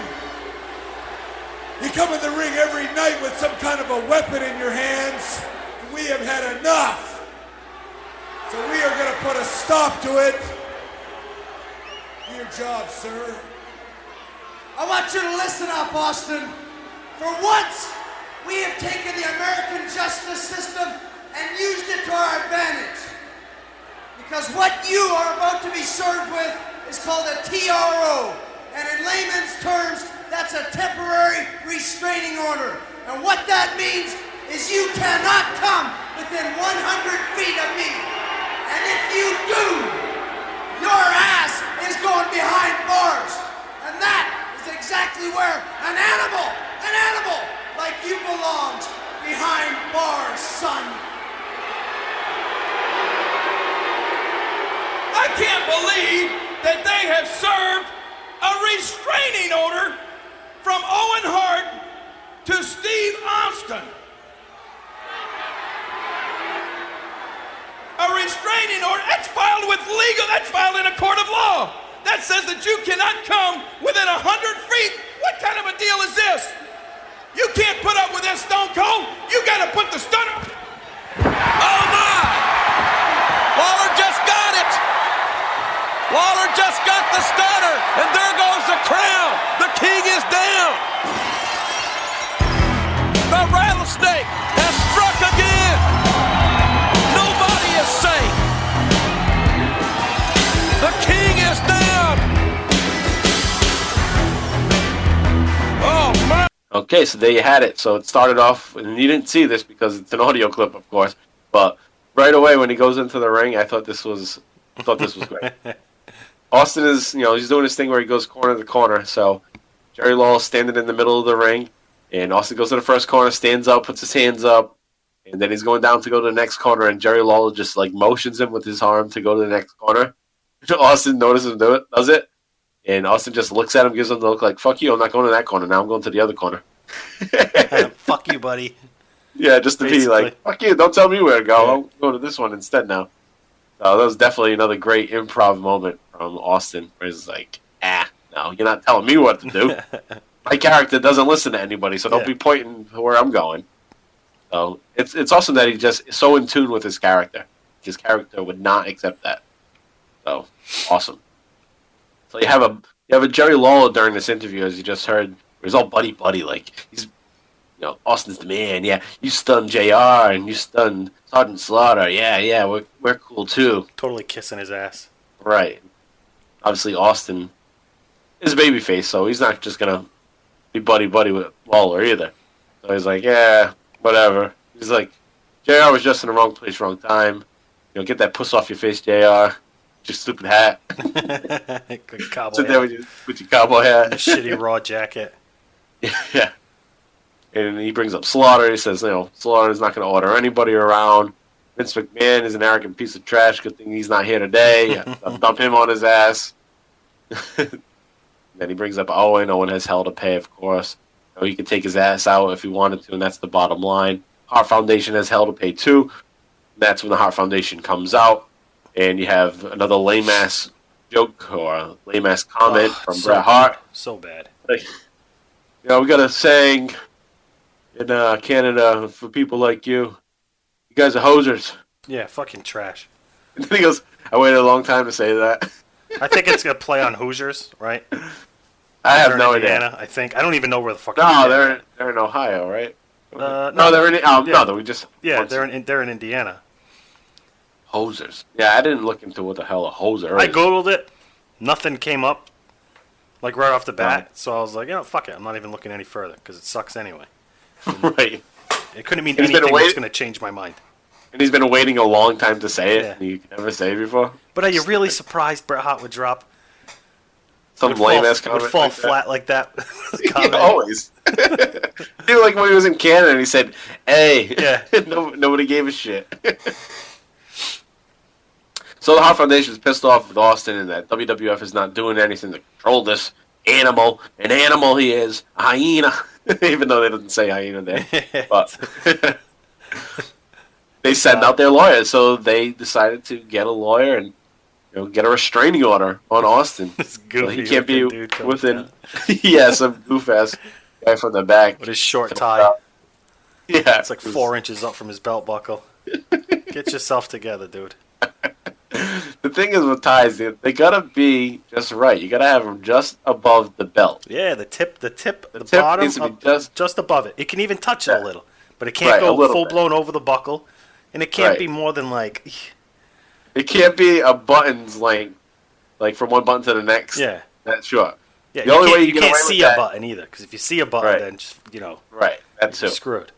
You come in the ring every night with some kind of a weapon in your hands. And we have had enough. So we are going to put a stop to it. Do your job, sir. I want you to listen up, Austin. For once, we have taken the American justice system and used it to our advantage. Because what you are about to be served with is called a TRO. And in layman's terms, that's a temporary restraining order. And what that means is you cannot come within 100 feet of me. And if you do, your ass is going behind bars. And that is exactly where an animal like you belongs, behind bars, son. I can't believe that they have served a restraining order from Owen Hart to Steve Austin. A restraining order, that's filed in a court of law. That says that you cannot come within 100 feet. What kind of a deal is this? You can't put up with this, Stone Cold. You gotta put the stunner. Oh my! Lawler just got it. Lawler just got the stunner, and there goes the crown. The king is down. The rattlesnake has struck again. Nobody is safe. The king is down. Oh, my. Okay, so there you had it. So it started off, and you didn't see this because it's an audio clip, of course. But right away when he goes into the ring, I thought this was great. Austin is, he's doing his thing where he goes corner to corner. So Jerry Lawler standing in the middle of the ring, and Austin goes to the first corner, stands up, puts his hands up, and then he's going down to go to the next corner, and Jerry Lawler just motions him with his arm to go to the next corner. Austin notices him do it, does it, and Austin just looks at him, gives him the look like, fuck you, I'm not going to that corner now, I'm going to the other corner. Fuck you, buddy. Yeah, just to be like, fuck you, don't tell me where to go, I'll go to this one instead now. So that was definitely another great improv moment from Austin, where he's like, no, you're not telling me what to do. my character doesn't listen to anybody, so don't be pointing where I'm going. So it's awesome that he's just so in tune with his character. His character would not accept that. So awesome. So you have a Jerry Lawler during this interview, as you just heard. He's all buddy, like he's, Austin's the man. Yeah, you stunned JR and you stunned Sergeant Slaughter. Yeah, we're cool too. Totally kissing his ass. Right. Obviously, Austin is a babyface, so he's not just gonna be buddy with Lawler either. So he's like, yeah, whatever. He's like, JR was just in the wrong place, wrong time. Get that puss off your face, JR. Your stupid hat. Good cowboy Sit there with your cowboy hat. A shitty Raw jacket. Yeah. And he brings up Slaughter. He says, Slaughter's not going to order anybody around. Vince McMahon is an arrogant piece of trash. Good thing he's not here today. I'll dump him on his ass. Then he brings up Owen. Owen has hell to pay, of course. He could take his ass out if he wanted to, and that's the bottom line. Hart Foundation has hell to pay, too. That's when the Hart Foundation comes out. And you have another lame-ass joke or a lame-ass comment from Bret Hart. So bad. Like, we got a saying in Canada for people like you. You guys are hosers. Yeah, fucking trash. And then he goes, I waited a long time to say that. I think it's going to play on Hoosiers, right? I have no Indiana, idea. I think. I don't even know where the fuck. No, they're in Ohio, right? No, they're in. No, we just. Yeah, they're in Indiana. Hosers. Yeah, I didn't look into what the hell a hoser is. I googled it. Nothing came up, like right off the bat. So I was like, fuck it. I'm not even looking any further because it sucks anyway. Right. It couldn't mean anything that's going to change my mind. And he's been waiting a long time to say it. Yeah. And you never say it before. But are you really surprised Bret Hart would drop? Some lame-ass comment would fall flat like that. Yeah, always. Like when he was in Canada and he said, hey. Yeah. Nobody gave a shit. So the Hart Foundation is pissed off with Austin and that WWF is not doing anything to control this animal. An animal he is. A hyena. Even though they didn't say hyena there. But they send out their lawyers. So they decided to get a lawyer and get a restraining order on Austin. So he can't be within... Yeah, some goof-ass guy from the back. With his short tie. Yeah. It's like 4 inches up from his belt buckle. Get yourself together, dude. The thing is with ties, they gotta be just right. You gotta have them just above the belt. Yeah, the bottom, needs to be just above it. It can even touch it a little, but it can't go full blown over the buckle, and it can't be more than like. It can't be a button's length, like from one button to the next. Yeah, that's short. Yeah, the only way you can't see a button either, because if you see a button, then just right, that's you're screwed.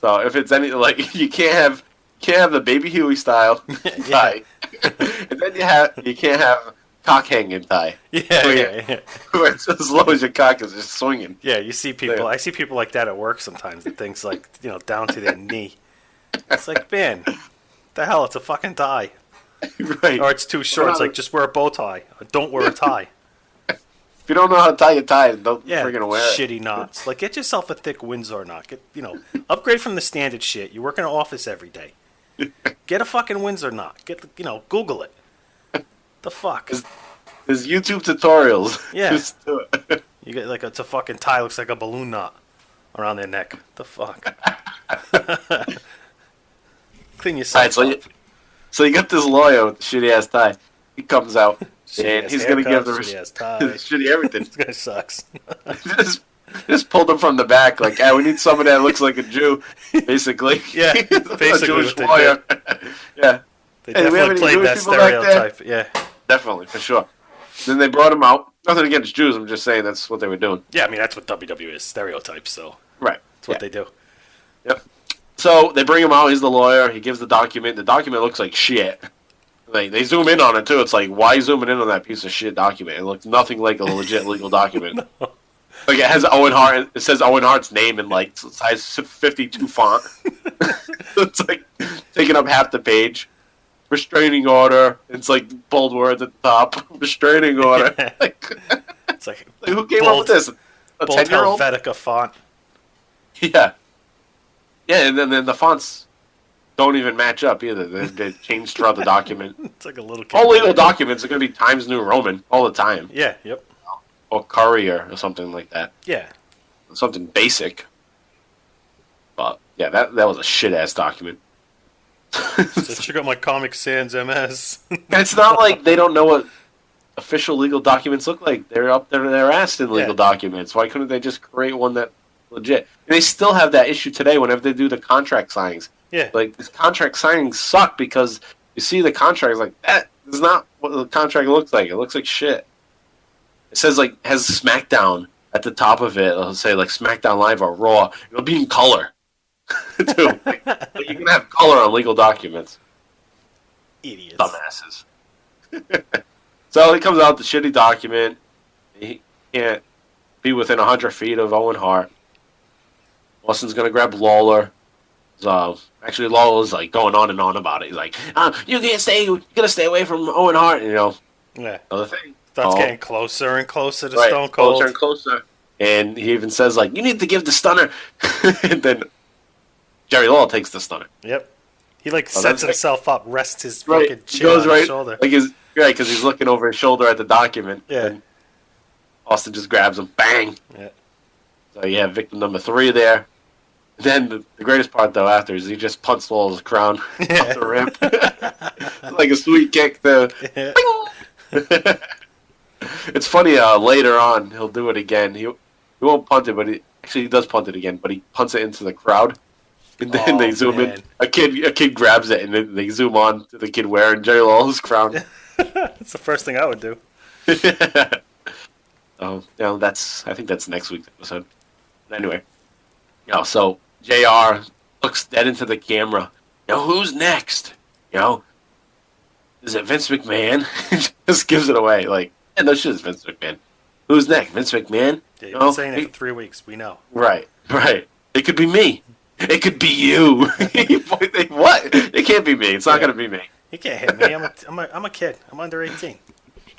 So if it's any you can't have the Baby Huey style tie, and then you can't have cock hanging tie. Yeah. Where it's as low as your cock is just swinging. Yeah, you see people. I see people like that at work sometimes. That things like down to their knee. It's like, man, the hell? It's a fucking tie. Right. Or it's too short. It's like just wear a bow tie. Or don't wear a tie. If you don't know how to tie your tie, don't friggin' wear it. Shitty knots. Like get yourself a thick Windsor knot. Get upgrade from the standard shit. You work in an office every day. Get a fucking Windsor knot. Google it. The fuck? There's YouTube tutorials. Yeah. Just do it. You get it's a fucking tie. Looks like a balloon knot around their neck. The fuck? Clean yourself up. So you got this lawyer with the shitty ass tie. He comes out and he's gonna give the shitty everything. This guy sucks. Just pulled him from the back, like, hey, we need someone that looks like a Jew, basically. Yeah, basically a Jewish lawyer. Yeah. They definitely played that stereotype. Yeah. Definitely, for sure. Then they brought him out. Nothing against Jews, I'm just saying that's what they were doing. Yeah, I mean, that's what WWE is, stereotypes, so. Right. That's what they do. Yep. So they bring him out, he's the lawyer, he gives the document. The document looks like shit. They zoom in on it, too. It's like, why zooming in on that piece of shit document? It looks nothing like a legit legal document. No. Like it has Owen Hart. It says Owen Hart's name in like size 52 font. It's like taking up half the page. Restraining order. It's like bold words at the top. Restraining order. It's like who came up with this? A 10-year-old? Helvetica font. Yeah. Yeah, and then the fonts don't even match up either. They changed throughout the document. It's like a little. All legal documents are going to be Times New Roman all the time. Yeah. Yep. or courier or something like that. Yeah. Something basic. But yeah, that was a shit ass document. So check out my Comic Sans MS. It's not like they don't know what official legal documents look like. They're up there their ass in legal documents. Why couldn't they just create one that legit? And they still have that issue today whenever they do the contract signings. Yeah. Like, these contract signings suck because you see the contract, like, that is not what the contract looks like. It looks like shit. It says, like, has SmackDown at the top of it. It'll say, like, SmackDown Live or Raw. It'll be in color. Too. Like, you can have color on legal documents. Idiots. Dumbasses. So he comes out with the shitty document. He can't be within 100 feet of Owen Hart. Austin's going to grab Lawler. So, actually, Lawler's, like, going on and on about it. He's like, you gotta stay away from Owen Hart, you know. Yeah. Another thing. That's getting closer and closer to Stone Cold. Closer and closer. And he even says, like, you need to give the stunner. And then Jerry Lawler takes the stunner. Yep. He, like, sets himself up, rests his fucking chin goes on his shoulder. Like right, because he's looking over his shoulder at the document. Yeah. And Austin just grabs him. Bang! Yeah. So you have victim number 3 there. Then the greatest part, though, after is he just punts Lawler's crown off the rim. Like a sweet kick, though. Yeah. It's funny, later on, he'll do it again. He won't punt it, but he does punt it again, but he punts it into the crowd. And then they zoom in. A kid grabs it, and then they zoom on to the kid wearing Jerry Lawler's crown. That's the first thing I would do. Oh, yeah, I think that's next week's episode. But anyway, so JR looks dead into the camera. Who's next? Is it Vince McMahon? Just gives it away. Like, no shit, it's Vince McMahon. Who's next? Vince McMahon? Yeah, you've been saying it for 3 weeks. We know. Right. It could be me. It could be you. What? It can't be me. It's not going to be me. You can't hit me. I'm a kid. I'm under 18.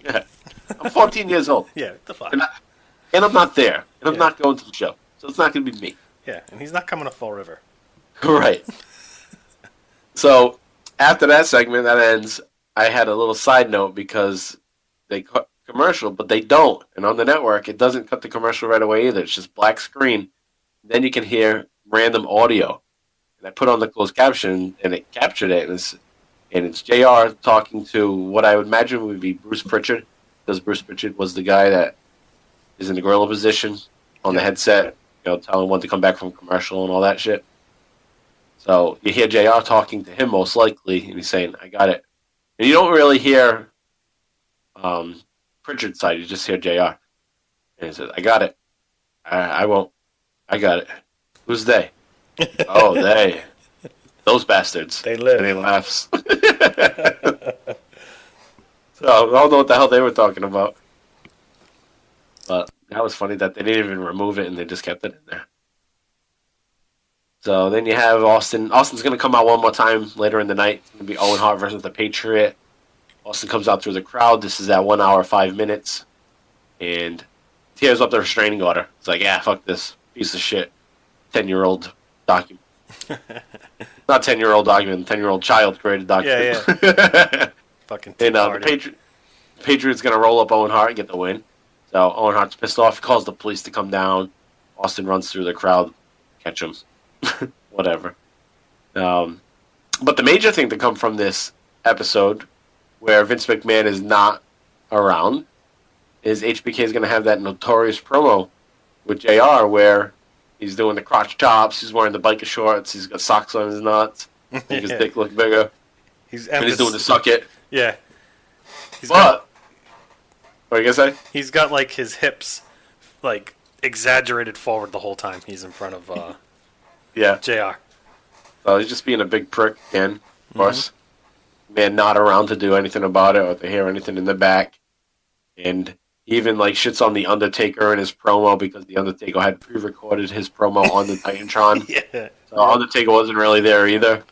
Yeah. I'm 14 years old. Yeah, what the fuck? And I'm not there. And I'm not going to the show. So it's not going to be me. Yeah, and he's not coming to Fall River. Right. So, after that segment, that ends, I had a little side note because they cut commercial, but they don't. And on the network, it doesn't cut the commercial right away either. It's just black screen. Then you can hear random audio. And I put on the closed caption, and it captured it. And it's JR talking to what I would imagine would be Bruce Pritchard, because Bruce Pritchard was the guy that is in the gorilla position on the headset, telling when to come back from commercial and all that shit. So you hear JR talking to him most likely, and he's saying, I got it. And you don't really hear Pritchard's side, you just hear JR. And he says, I got it. I won't. I got it. Who's they? Oh, they. Those bastards. They live. And he laughs. So I don't know what the hell they were talking about. But that was funny that they didn't even remove it and they just kept it in there. So then you have Austin. Austin's going to come out one more time later in the night. It's going to be Owen Hart versus the Patriot. Austin comes out through the crowd. This is at 1 hour, 5 minutes. And tears up the restraining order. It's like, yeah, fuck this piece of shit 10-year-old document. Not 10-year-old document, 10-year-old child created document. Yeah. Fucking and the Patriot's going to roll up Owen Hart and get the win. So Owen Hart's pissed off. He calls the police to come down. Austin runs through the crowd. Catch him. Whatever. But the major thing to come from this episode, where Vince McMahon is not around, is HBK is going to have that notorious promo with JR where he's doing the crotch chops, he's wearing the biker shorts, he's got socks on his nuts, make his dick look bigger. And he's doing the suck it. Yeah. What are you going to say? He's got, like, his hips, like, exaggerated forward the whole time he's in front of JR. So he's just being a big prick again, of course. Man not around to do anything about it or to hear anything in the back. And he even, like, shits on The Undertaker in his promo because The Undertaker had pre-recorded his promo on the Titantron. Yeah. So Undertaker wasn't really there either.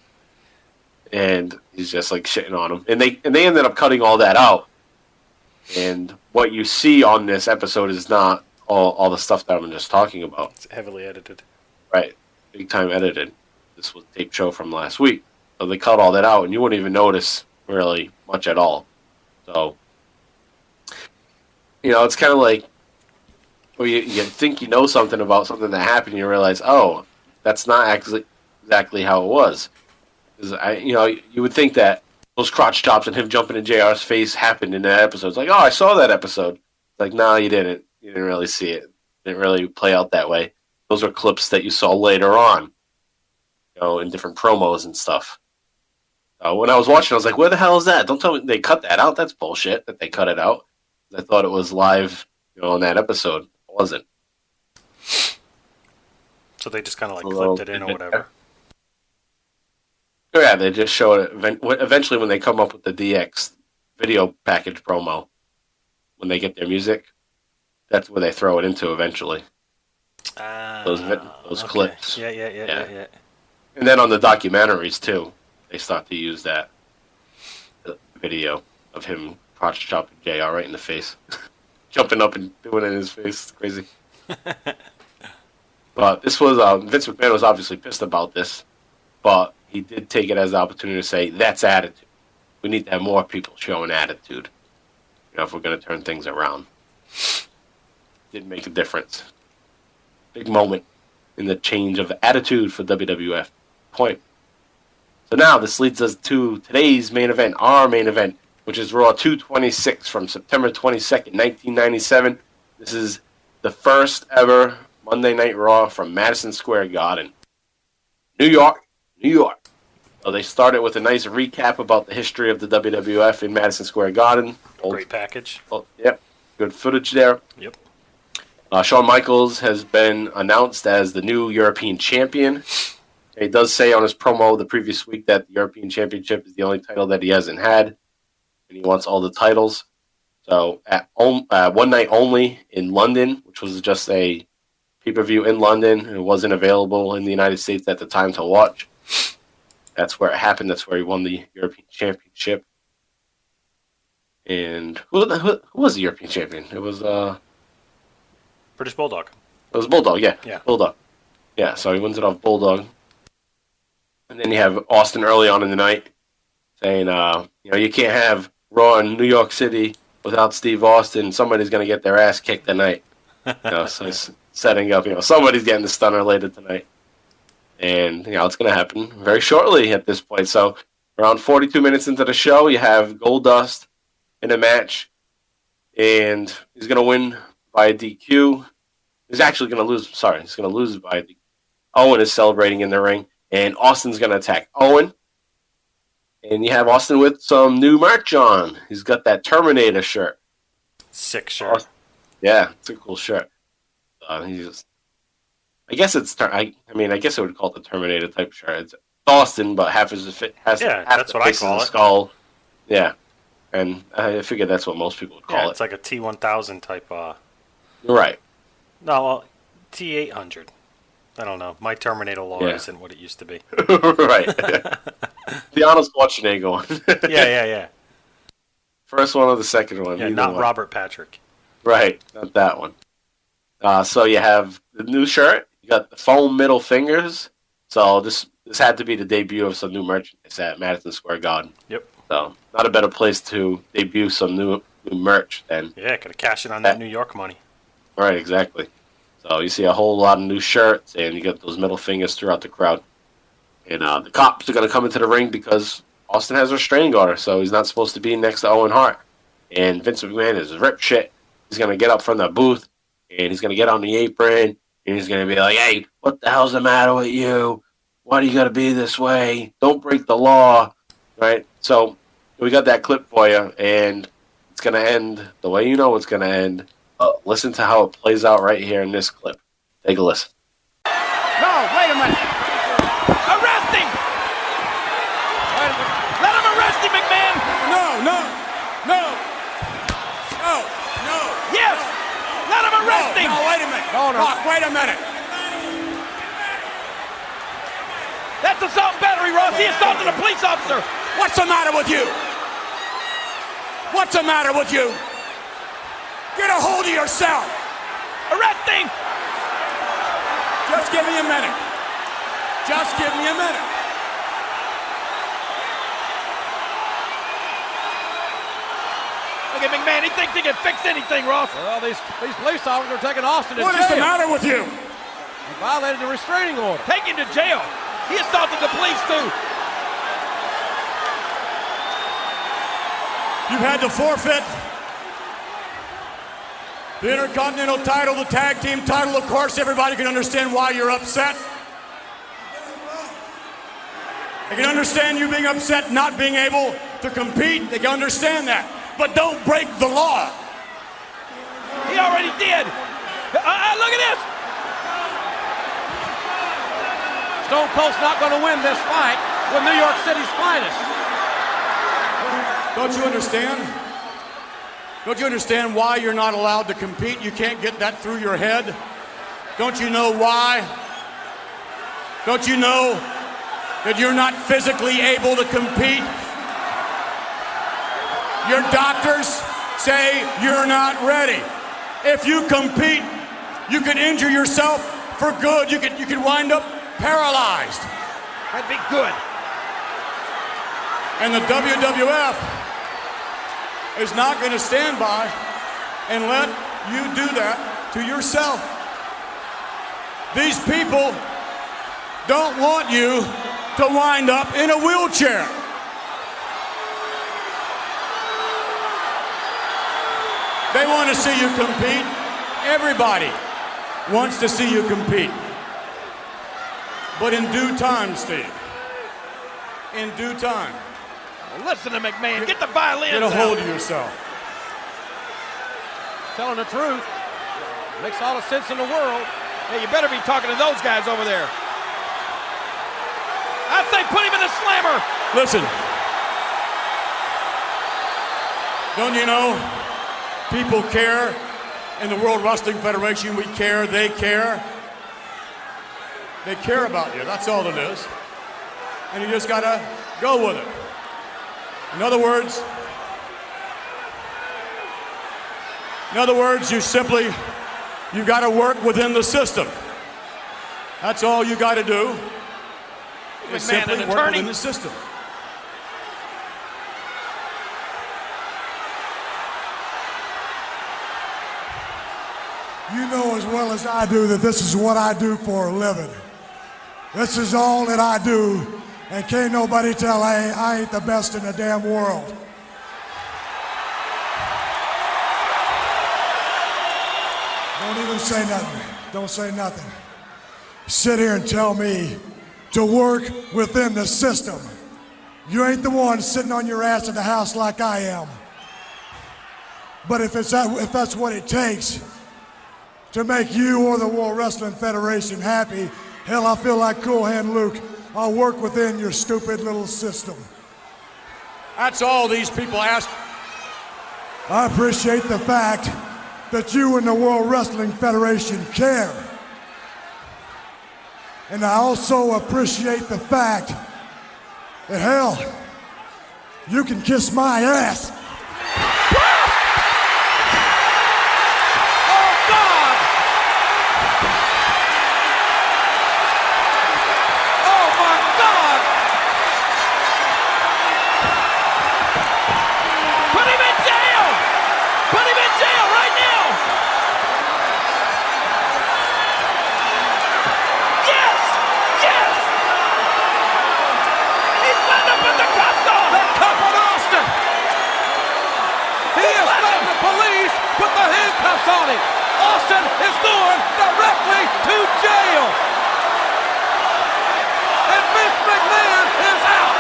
And he's just, like, shitting on him. And they ended up cutting all that out. And what you see on this episode is not all the stuff that I'm just talking about. It's heavily edited. Right. Big time edited. This was a tape show from last week. So they cut all that out, and you wouldn't even notice really much at all. So, it's kind of like or you think you know something about something that happened, and you realize, oh, that's not exactly how it was. Because you would think that those crotch chops and him jumping in JR's face happened in that episode. It's like, oh, I saw that episode. It's like, no, you didn't. You didn't really see it. It didn't really play out that way. Those are clips that you saw later on, in different promos and stuff. When I was watching, I was like, where the hell is that? Don't tell me they cut that out. That's bullshit that they cut it out. I thought it was live, in that episode. It wasn't. So they just kind of like clipped it in or whatever. Yeah, they just show it. Eventually, when they come up with the DX video package promo, when they get their music, that's where they throw it into eventually. Those clips. Yeah. And then on the documentaries, too, they start to use the video of him crotch chopping JR right in the face. Jumping up and doing it in his face. It's crazy. But this was, Vince McMahon was obviously pissed about this, but he did take it as an opportunity to say, that's attitude. We need to have more people showing attitude, if we're going to turn things around. Did make a difference. Big moment in the change of attitude for WWF. Point. So now this leads us to today's main event, our main event, which is Raw 226 from September 22nd, 1997. This is the first ever Monday Night Raw from Madison Square Garden. New York. So they started with a nice recap about the history of the WWF in Madison Square Garden. Great package. Yep. Good footage there. Yep. Shawn Michaels has been announced as the new European champion. He does say on his promo the previous week that the European Championship is the only title that he hasn't had, and he wants all the titles. So at one night only in London, which was just a pay-per-view in London, it wasn't available in the United States at the time to watch. That's where it happened. That's where he won the European Championship. And who was the European champion? It was British Bulldog. It was Bulldog, yeah. Yeah. Bulldog. Yeah, so he wins it off Bulldog. And then you have Austin early on in the night saying, you can't have Raw in New York City without Steve Austin. Somebody's going to get their ass kicked tonight. So he's setting up, somebody's getting the stunner later tonight. And, it's going to happen very shortly at this point. So around 42 minutes into the show, you have Goldust in a match. And he's going to win by a DQ. He's actually going to lose. Sorry, he's going to lose by a DQ. Owen is celebrating in the ring. And Austin's going to attack Owen. And you have Austin with some new merch on. He's got that Terminator shirt. Sick shirt. Yeah, it's a cool shirt. I guess I guess I would call it the Terminator type shirt. It's Austin, but half his fit has that's what I call it. Skull. Yeah, and I figured that's what most people would call it. It's like a T1000 type. Right. No, well, T800. I don't know. My Terminator lore isn't what it used to be. Right. The Arnold Schwarzenegger one. Yeah. First one or the second one? Yeah, not one. Robert Patrick. Right, not that one. So you have the new shirt. You got the foam middle fingers. So this had to be the debut of some new merchandise at Madison Square Garden. Yep. So not a better place to debut some new merch than. Yeah, could have cashed in on that New York money. Right, exactly. So you see a whole lot of new shirts, and you got those middle fingers throughout the crowd. And the cops are going to come into the ring because Austin has a restraining order, so he's not supposed to be next to Owen Hart. And Vince McMahon is ripped shit. He's going to get up from the booth, and he's going to get on the apron, and he's going to be like, hey, what the hell's the matter with you? Why do you got to be this way? Don't break the law. Right? So we got that clip for you, and it's going to end the way you know it's going to end. Listen to how it plays out right here in this clip. Take a listen. No, wait a minute. Arrest him! Let him arrest him, McMahon! No. Yes! Let him arrest him! No, wait a minute. No. Doc, wait a minute. That's assault and battery, Ross. He assaulted a police officer. What's the matter with you? What's the matter with you? Get a hold of yourself. Arrest him! Just give me a minute. Just give me a minute. Look at McMahon. He thinks he can fix anything, Ross. Well, these police officers are taking Austin to jail. What is the matter with you? He violated the restraining order. Take him to jail. He assaulted the police, too. You've had to forfeit the Intercontinental title, the tag team title. Of course, everybody can understand why you're upset. They can understand you being upset, not being able to compete. They can understand that. But don't break the law. He already did. Look at this. Stone Cold's not going to win this fight with New York City's finest. Don't you understand? Don't you understand why you're not allowed to compete? You can't get that through your head. Don't you know why? Don't you know that you're not physically able to compete? Your doctors say you're not ready. If you compete, you could injure yourself for good. You could wind up paralyzed. That'd be good. And the WWF is not going to stand by and let you do that to yourself. These people don't want you to wind up in a wheelchair. They want to see you compete. Everybody wants to see you compete. But in due time, Steve. In due time. Well, listen to McMahon. Get the violins Get a out. hold of yourself. Telling the truth. Makes all the sense in the world. Hey, you better be talking to those guys over there. I say put him in the slammer. Listen. Don't you know people care in the World Wrestling Federation? We care. They care. They care about you. That's all it is. And you just got to go with it. In other words, you got to work within the system. That's all you got to do. Is simply work within the system. You know as well as I do that this is what I do for a living. This is all that I do, and can't nobody tell I ain't the best in the damn world. Don't even say nothing. Don't say nothing. Sit here and tell me to work within the system. You ain't the one sitting on your ass at the house like I am. But if that's what it takes to make you or the World Wrestling Federation happy, hell, I feel like Cool Hand Luke. I'll work within your stupid little system. That's all these people ask. I appreciate the fact that you and the World Wrestling Federation care. And I also appreciate the fact that, hell, you can kiss my ass. Austin is going directly to jail. And Vince McMahon is out.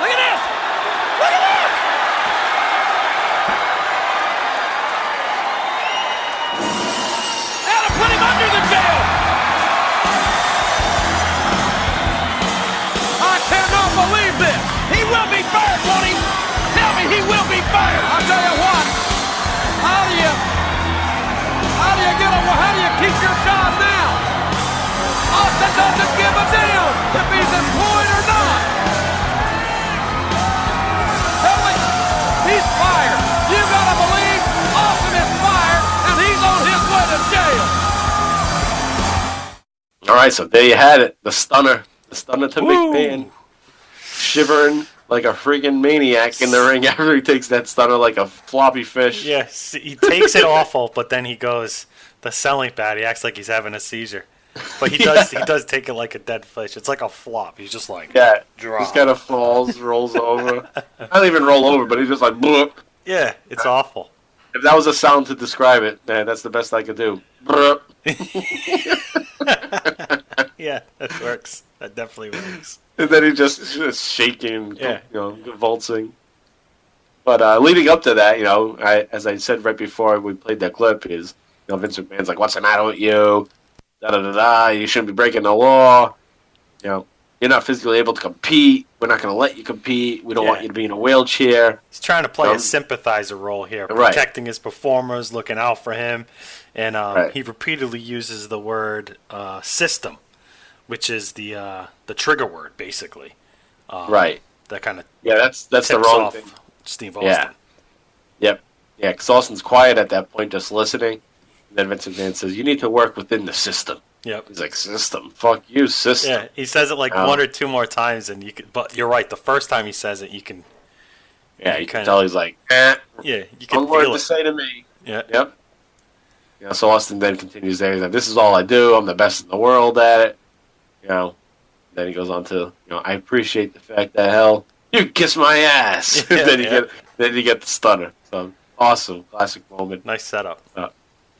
Look at this. Look at this. Now to put him under the jail. Believe this. He will be fired, won't he? Tell me he will be fired. I'll tell you what. How do you keep your job now? Austin doesn't give a damn if he's employed or not. He's fired. You gotta believe Austin is fired and he's on right, so there you had it. The stunner to McMahon, shivering like a freaking maniac in the ring after he takes that stunner like a floppy fish. Yes, he takes it awful, but then he goes, the selling bad. He acts like he's having a seizure. But he does he does take it like a dead fish. It's like a flop. He's just like, just kind of falls, rolls over. Not even roll over, but he's just like, bloop. Yeah, it's awful. If that was a sound to describe it, man, that's the best I could do. Bloop. Yeah, that works. That definitely works. And then he just shaking, convulsing. But leading up to that, as I said right before we played that clip, is Vince McMahon's like, "What's the matter with you? Da da da da. You shouldn't be breaking the law. You're not physically able to compete. We're not going to let you compete. We don't want you to be in a wheelchair." He's trying to play a sympathizer role here, protecting his performers, looking out for him, and he repeatedly uses the word "system," which is the trigger word, basically. Right. That kind of that's the wrong thing. Steve Austin. Yeah. Yep. Yeah, because Austin's quiet at that point, just listening. And then Vince McMahon says, "You need to work within the system." Yep. He's like, "System? Fuck you, system." Yeah, he says it like one or two more times, and but you're right. The first time he says it, you can. Yeah, you can tell he's like, "Eh." Yeah, you can one feel word it. to say to me. Yeah. Yep. So Austin then continues there. He's like, "This is all I do. I'm the best in the world at it." Then he goes on to, "I appreciate the fact that you kiss my ass." Yeah, then you get the stunner. So awesome, classic moment. Nice setup.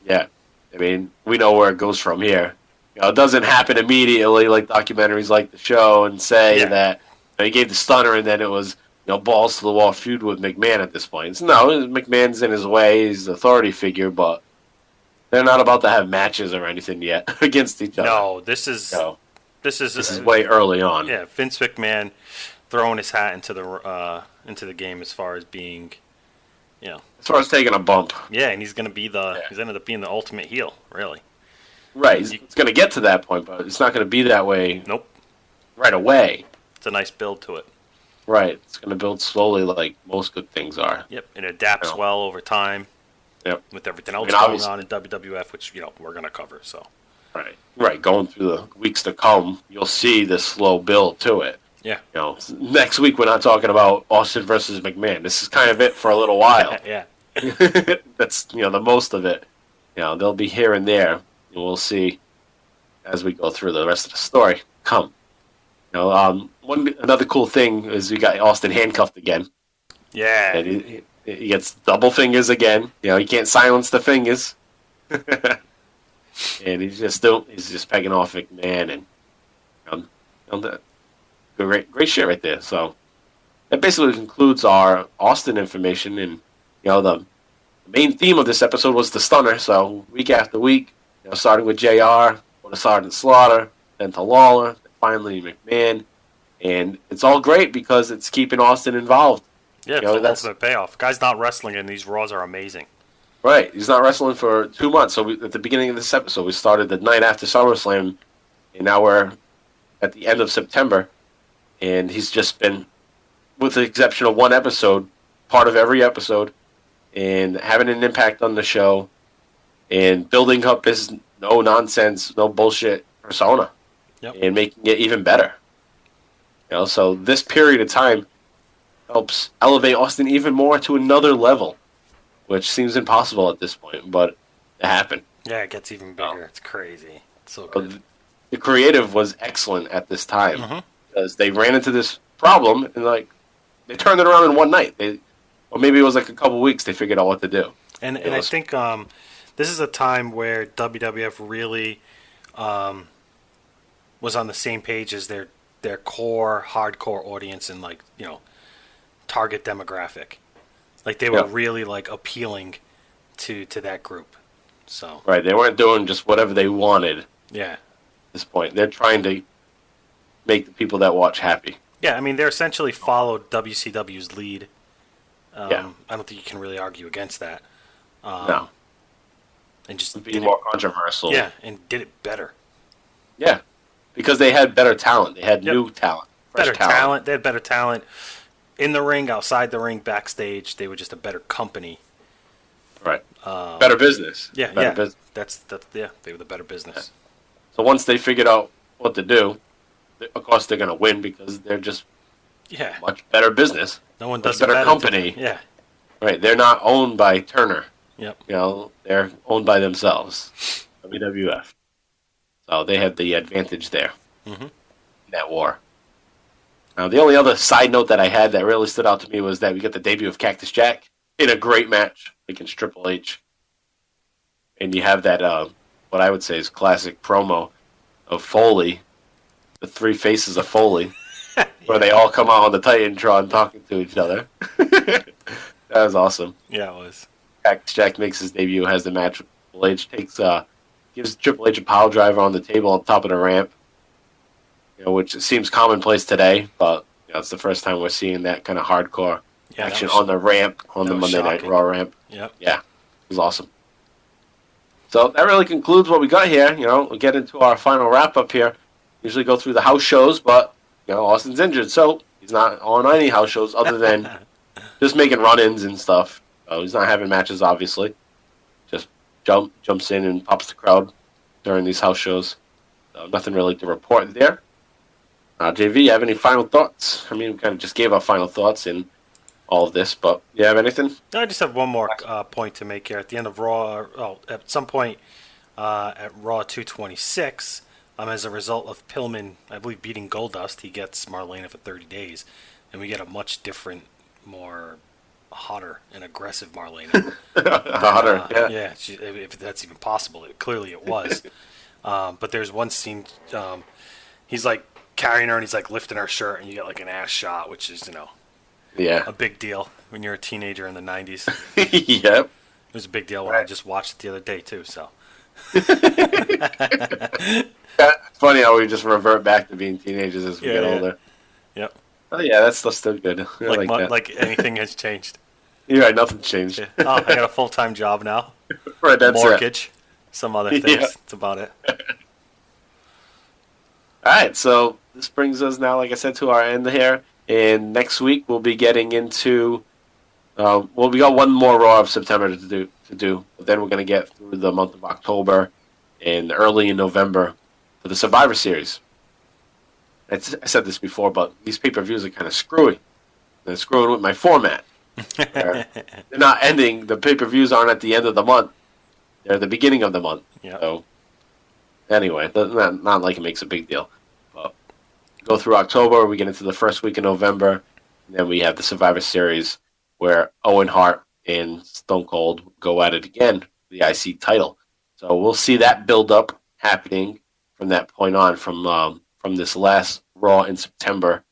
Yeah, I mean, we know where it goes from here. It doesn't happen immediately like documentaries like the show and say that he gave the stunner and then it was balls to the wall feud with McMahon at this point. No, McMahon's in his way. He's the authority figure, but they're not about to have matches or anything yet against each other. No, this is way early on. Yeah, Vince McMahon throwing his hat into the game as far as being, as far as taking a bump. Yeah, and he's gonna be he's ended up being the ultimate heel, really. Right, it's gonna get to that point, but it's not gonna be that way. Nope. Right away. It's a nice build to it. Right, it's gonna build slowly, like most good things are. Yep, it adapts well over time. Yep. With everything else going on in WWF, which we're gonna cover. So. Right. Going through the weeks to come, you'll see this slow build to it. Yeah. Next week we're not talking about Austin versus McMahon. This is kind of it for a little while. Yeah. That's the most of it. They'll be here and there, and we'll see as we go through the rest of the story. Another cool thing is we got Austin handcuffed again. Yeah. And he gets double fingers again. He can't silence the fingers. And he's just pegging off McMahon and great shit right there. So that basically concludes our Austin information, and the main theme of this episode was the stunner. So week after week, starting with JR, to Sergeant Slaughter, then to Lawler, then finally McMahon, and it's all great because it's keeping Austin involved. Yeah, it's the ultimate payoff. Guy's not wrestling, and these Raws are amazing. Right, he's not wrestling for 2 months. So at the beginning of this episode, we started the night after SummerSlam, and now we're at the end of September, and he's just been, with the exception of one episode, part of every episode, and having an impact on the show, and building up his no-nonsense, no bullshit persona, and making it even better. So this period of time helps elevate Austin even more to another level, which seems impossible at this point, but it happened. Yeah, it gets even bigger. It's crazy. It's so good. The creative was excellent at this time because they ran into this problem and they turned it around in one night. Or maybe it was like a couple weeks. They figured out what to do. And I think this is a time where WWF really was on the same page as their core hardcore audience and target demographic. They were really appealing to that group. So right, they weren't doing just whatever they wanted. Yeah. At this point, they're trying to make the people that watch happy. Yeah, I mean they're essentially followed WCW's lead. I don't think you can really argue against that. No. And just be more controversial. Yeah, and did it better. Yeah, because they had better talent. They had new talent. Better talent. They had better talent. In the ring, outside the ring, backstage, they were just a better company. Right. Better business. Yeah, better business. That's they were the better business. So once they figured out what to do, of course they're going to win because they're just much better business. No one does better it company. Yeah. Right. They're not owned by Turner. Yep. They're owned by themselves. WWF. So they had the advantage there in that war. Now, the only other side note that I had that really stood out to me was that we got the debut of Cactus Jack in a great match against Triple H. And you have that, what I would say is classic promo of Foley, the three faces of Foley, where they all come out on the Titantron talking to each other. That was awesome. Yeah, it was. Cactus Jack makes his debut, has the match with Triple H, gives Triple H a pile driver on the table on top of the ramp, which seems commonplace today, but it's the first time we're seeing that kind of hardcore action on the ramp, on the Monday Night Raw ramp. Yep. Yeah, it was awesome. So that really concludes what we got here. We'll get into our final wrap-up here. Usually go through the house shows, but, Austin's injured, so he's not on any house shows other than just making run-ins and stuff. He's not having matches, obviously. Just jumps in and pops the crowd during these house shows. So nothing really to report there. JV, you have any final thoughts? I mean, we kind of just gave our final thoughts in all of this, but you have anything? I just have one more point to make here. At the end of Raw, at some point at Raw 226, as a result of Pillman, I believe, beating Goldust, he gets Marlena for 30 days, and we get a much different, more hotter and aggressive Marlena. Hotter, yeah. Yeah, if that's even possible. Clearly it was. But there's one scene, he's like carrying her and he's like lifting her shirt and you get like an ass shot, which is, a big deal when you're a teenager in the 90s. Yep. It was a big deal when I just watched it the other day too, so. It's funny how we just revert back to being teenagers as we get older. Yep. Oh yeah, that's still good. Like anything has changed. You're right, nothing changed. Yeah. Oh, I got a full-time job now. Right, that's mortgage, some other things. Yeah. That's about it. All right, so this brings us now, like I said, to our end here. And next week we'll be getting into. We got one more Raw of September to do. But then we're going to get through the month of October and early in November for the Survivor Series. I said this before, but these pay-per-views are kind of screwy. They're screwing with my format. They're not ending. The pay-per-views aren't at the end of the month. They're at the beginning of the month. Yep. So, anyway, not like it makes a big deal. But go through October, we get into the first week of November, and then we have the Survivor Series where Owen, Hart, and Stone Cold go at it again for the IC title. So we'll see that build-up happening from that point on, from this last Raw in September,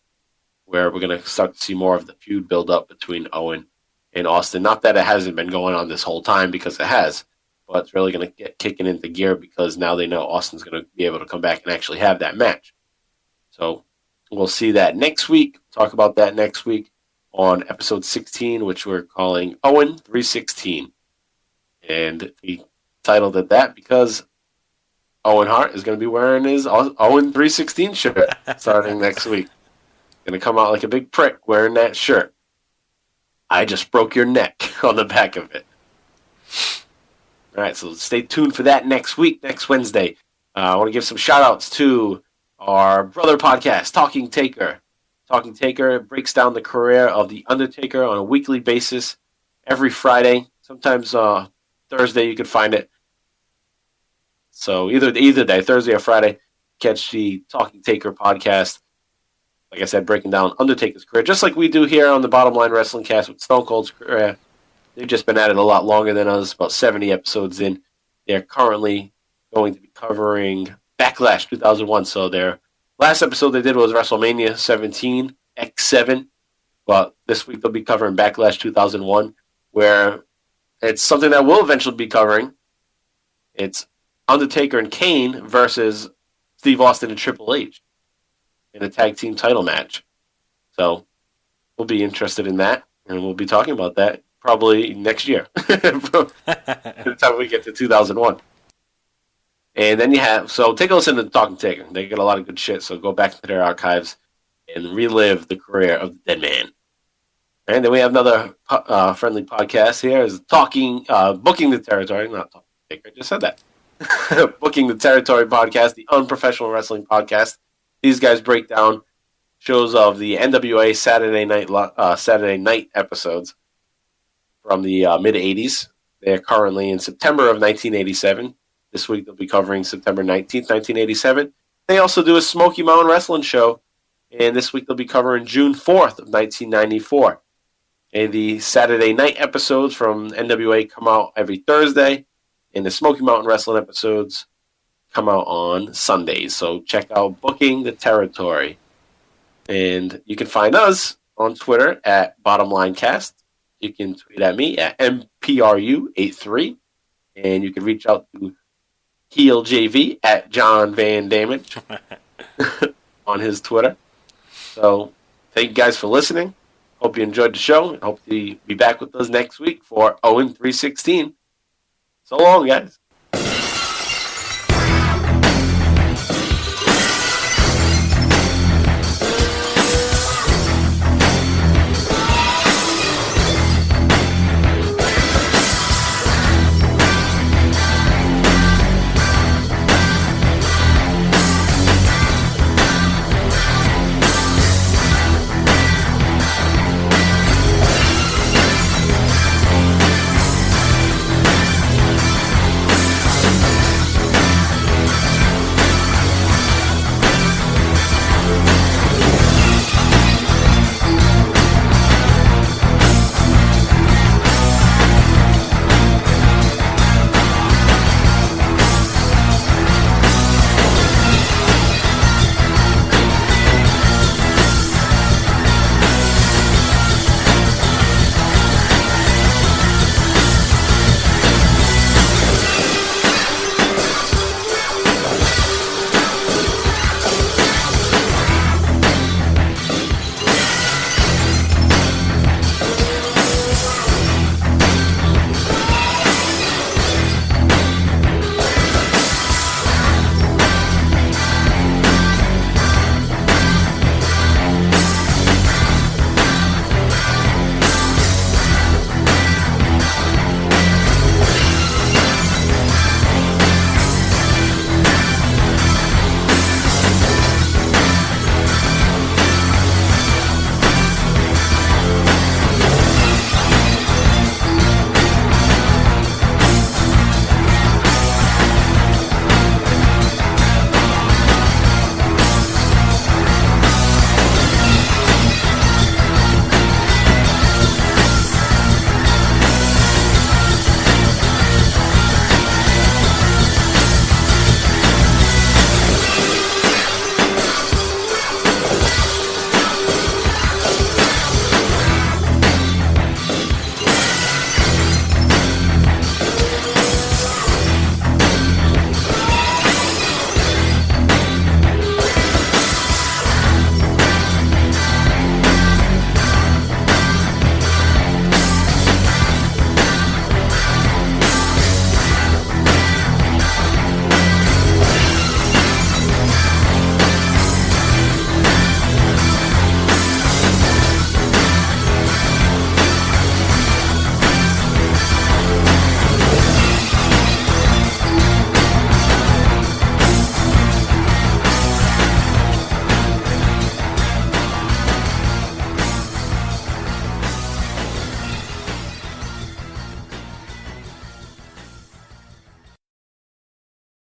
where we're going to start to see more of the feud build up between Owen and Austin. Not that it hasn't been going on this whole time, because it has, but it's really going to get kicking into gear because now they know Austin's going to be able to come back and actually have that match. So we'll see that next week. Talk about that next week on episode 16, which we're calling Owen 316. And we titled it that because Owen Hart is going to be wearing his Owen 316 shirt starting next week. Going to come out like a big prick wearing that shirt. I just broke your neck on the back of it. All right, so stay tuned for that next week, next Wednesday. I want to give some shout-outs to our brother podcast, Talking Taker. Talking Taker breaks down the career of The Undertaker on a weekly basis every Friday. Sometimes Thursday you could find it. So either day, Thursday or Friday, catch the Talking Taker podcast. Like I said, breaking down Undertaker's career, just like we do here on the Bottom Line Wrestling Cast with Stone Cold's career. They've just been at it a lot longer than us, about 70 episodes in. They're currently going to be covering Backlash 2001. So their last episode they did was WrestleMania 17, X7. But this week they'll be covering Backlash 2001, where it's something that we'll eventually be covering. It's Undertaker and Kane versus Steve Austin and Triple H in a tag team title match. So we'll be interested in that, and we'll be talking about that probably next year by the time we get to 2001. And then so take a listen to Talking Taker. They get a lot of good shit, so go back into their archives and relive the career of the dead man. And then we have another friendly podcast here, is Booking the Territory, not Talking Taker. I just said that. Booking the Territory podcast, the unprofessional wrestling podcast. These guys break down shows of the NWA Saturday night episodes from the mid 80s. They're currently in September of 1987. This week they'll be covering September 19th, 1987. They also do a Smoky Mountain Wrestling show, and this week they'll be covering June 4th of 1994. And the Saturday night episodes from NWA come out every Thursday, and the Smoky Mountain Wrestling episodes come out on Sundays. So check out Booking the Territory. And you can find us on Twitter at BottomLineCast. You can tweet at me at MPRU83. And you can reach out to HeelJV at John Van Damage on his Twitter. So thank you guys for listening. Hope you enjoyed the show. Hope to be back with us next week for Owen 316. So long, guys.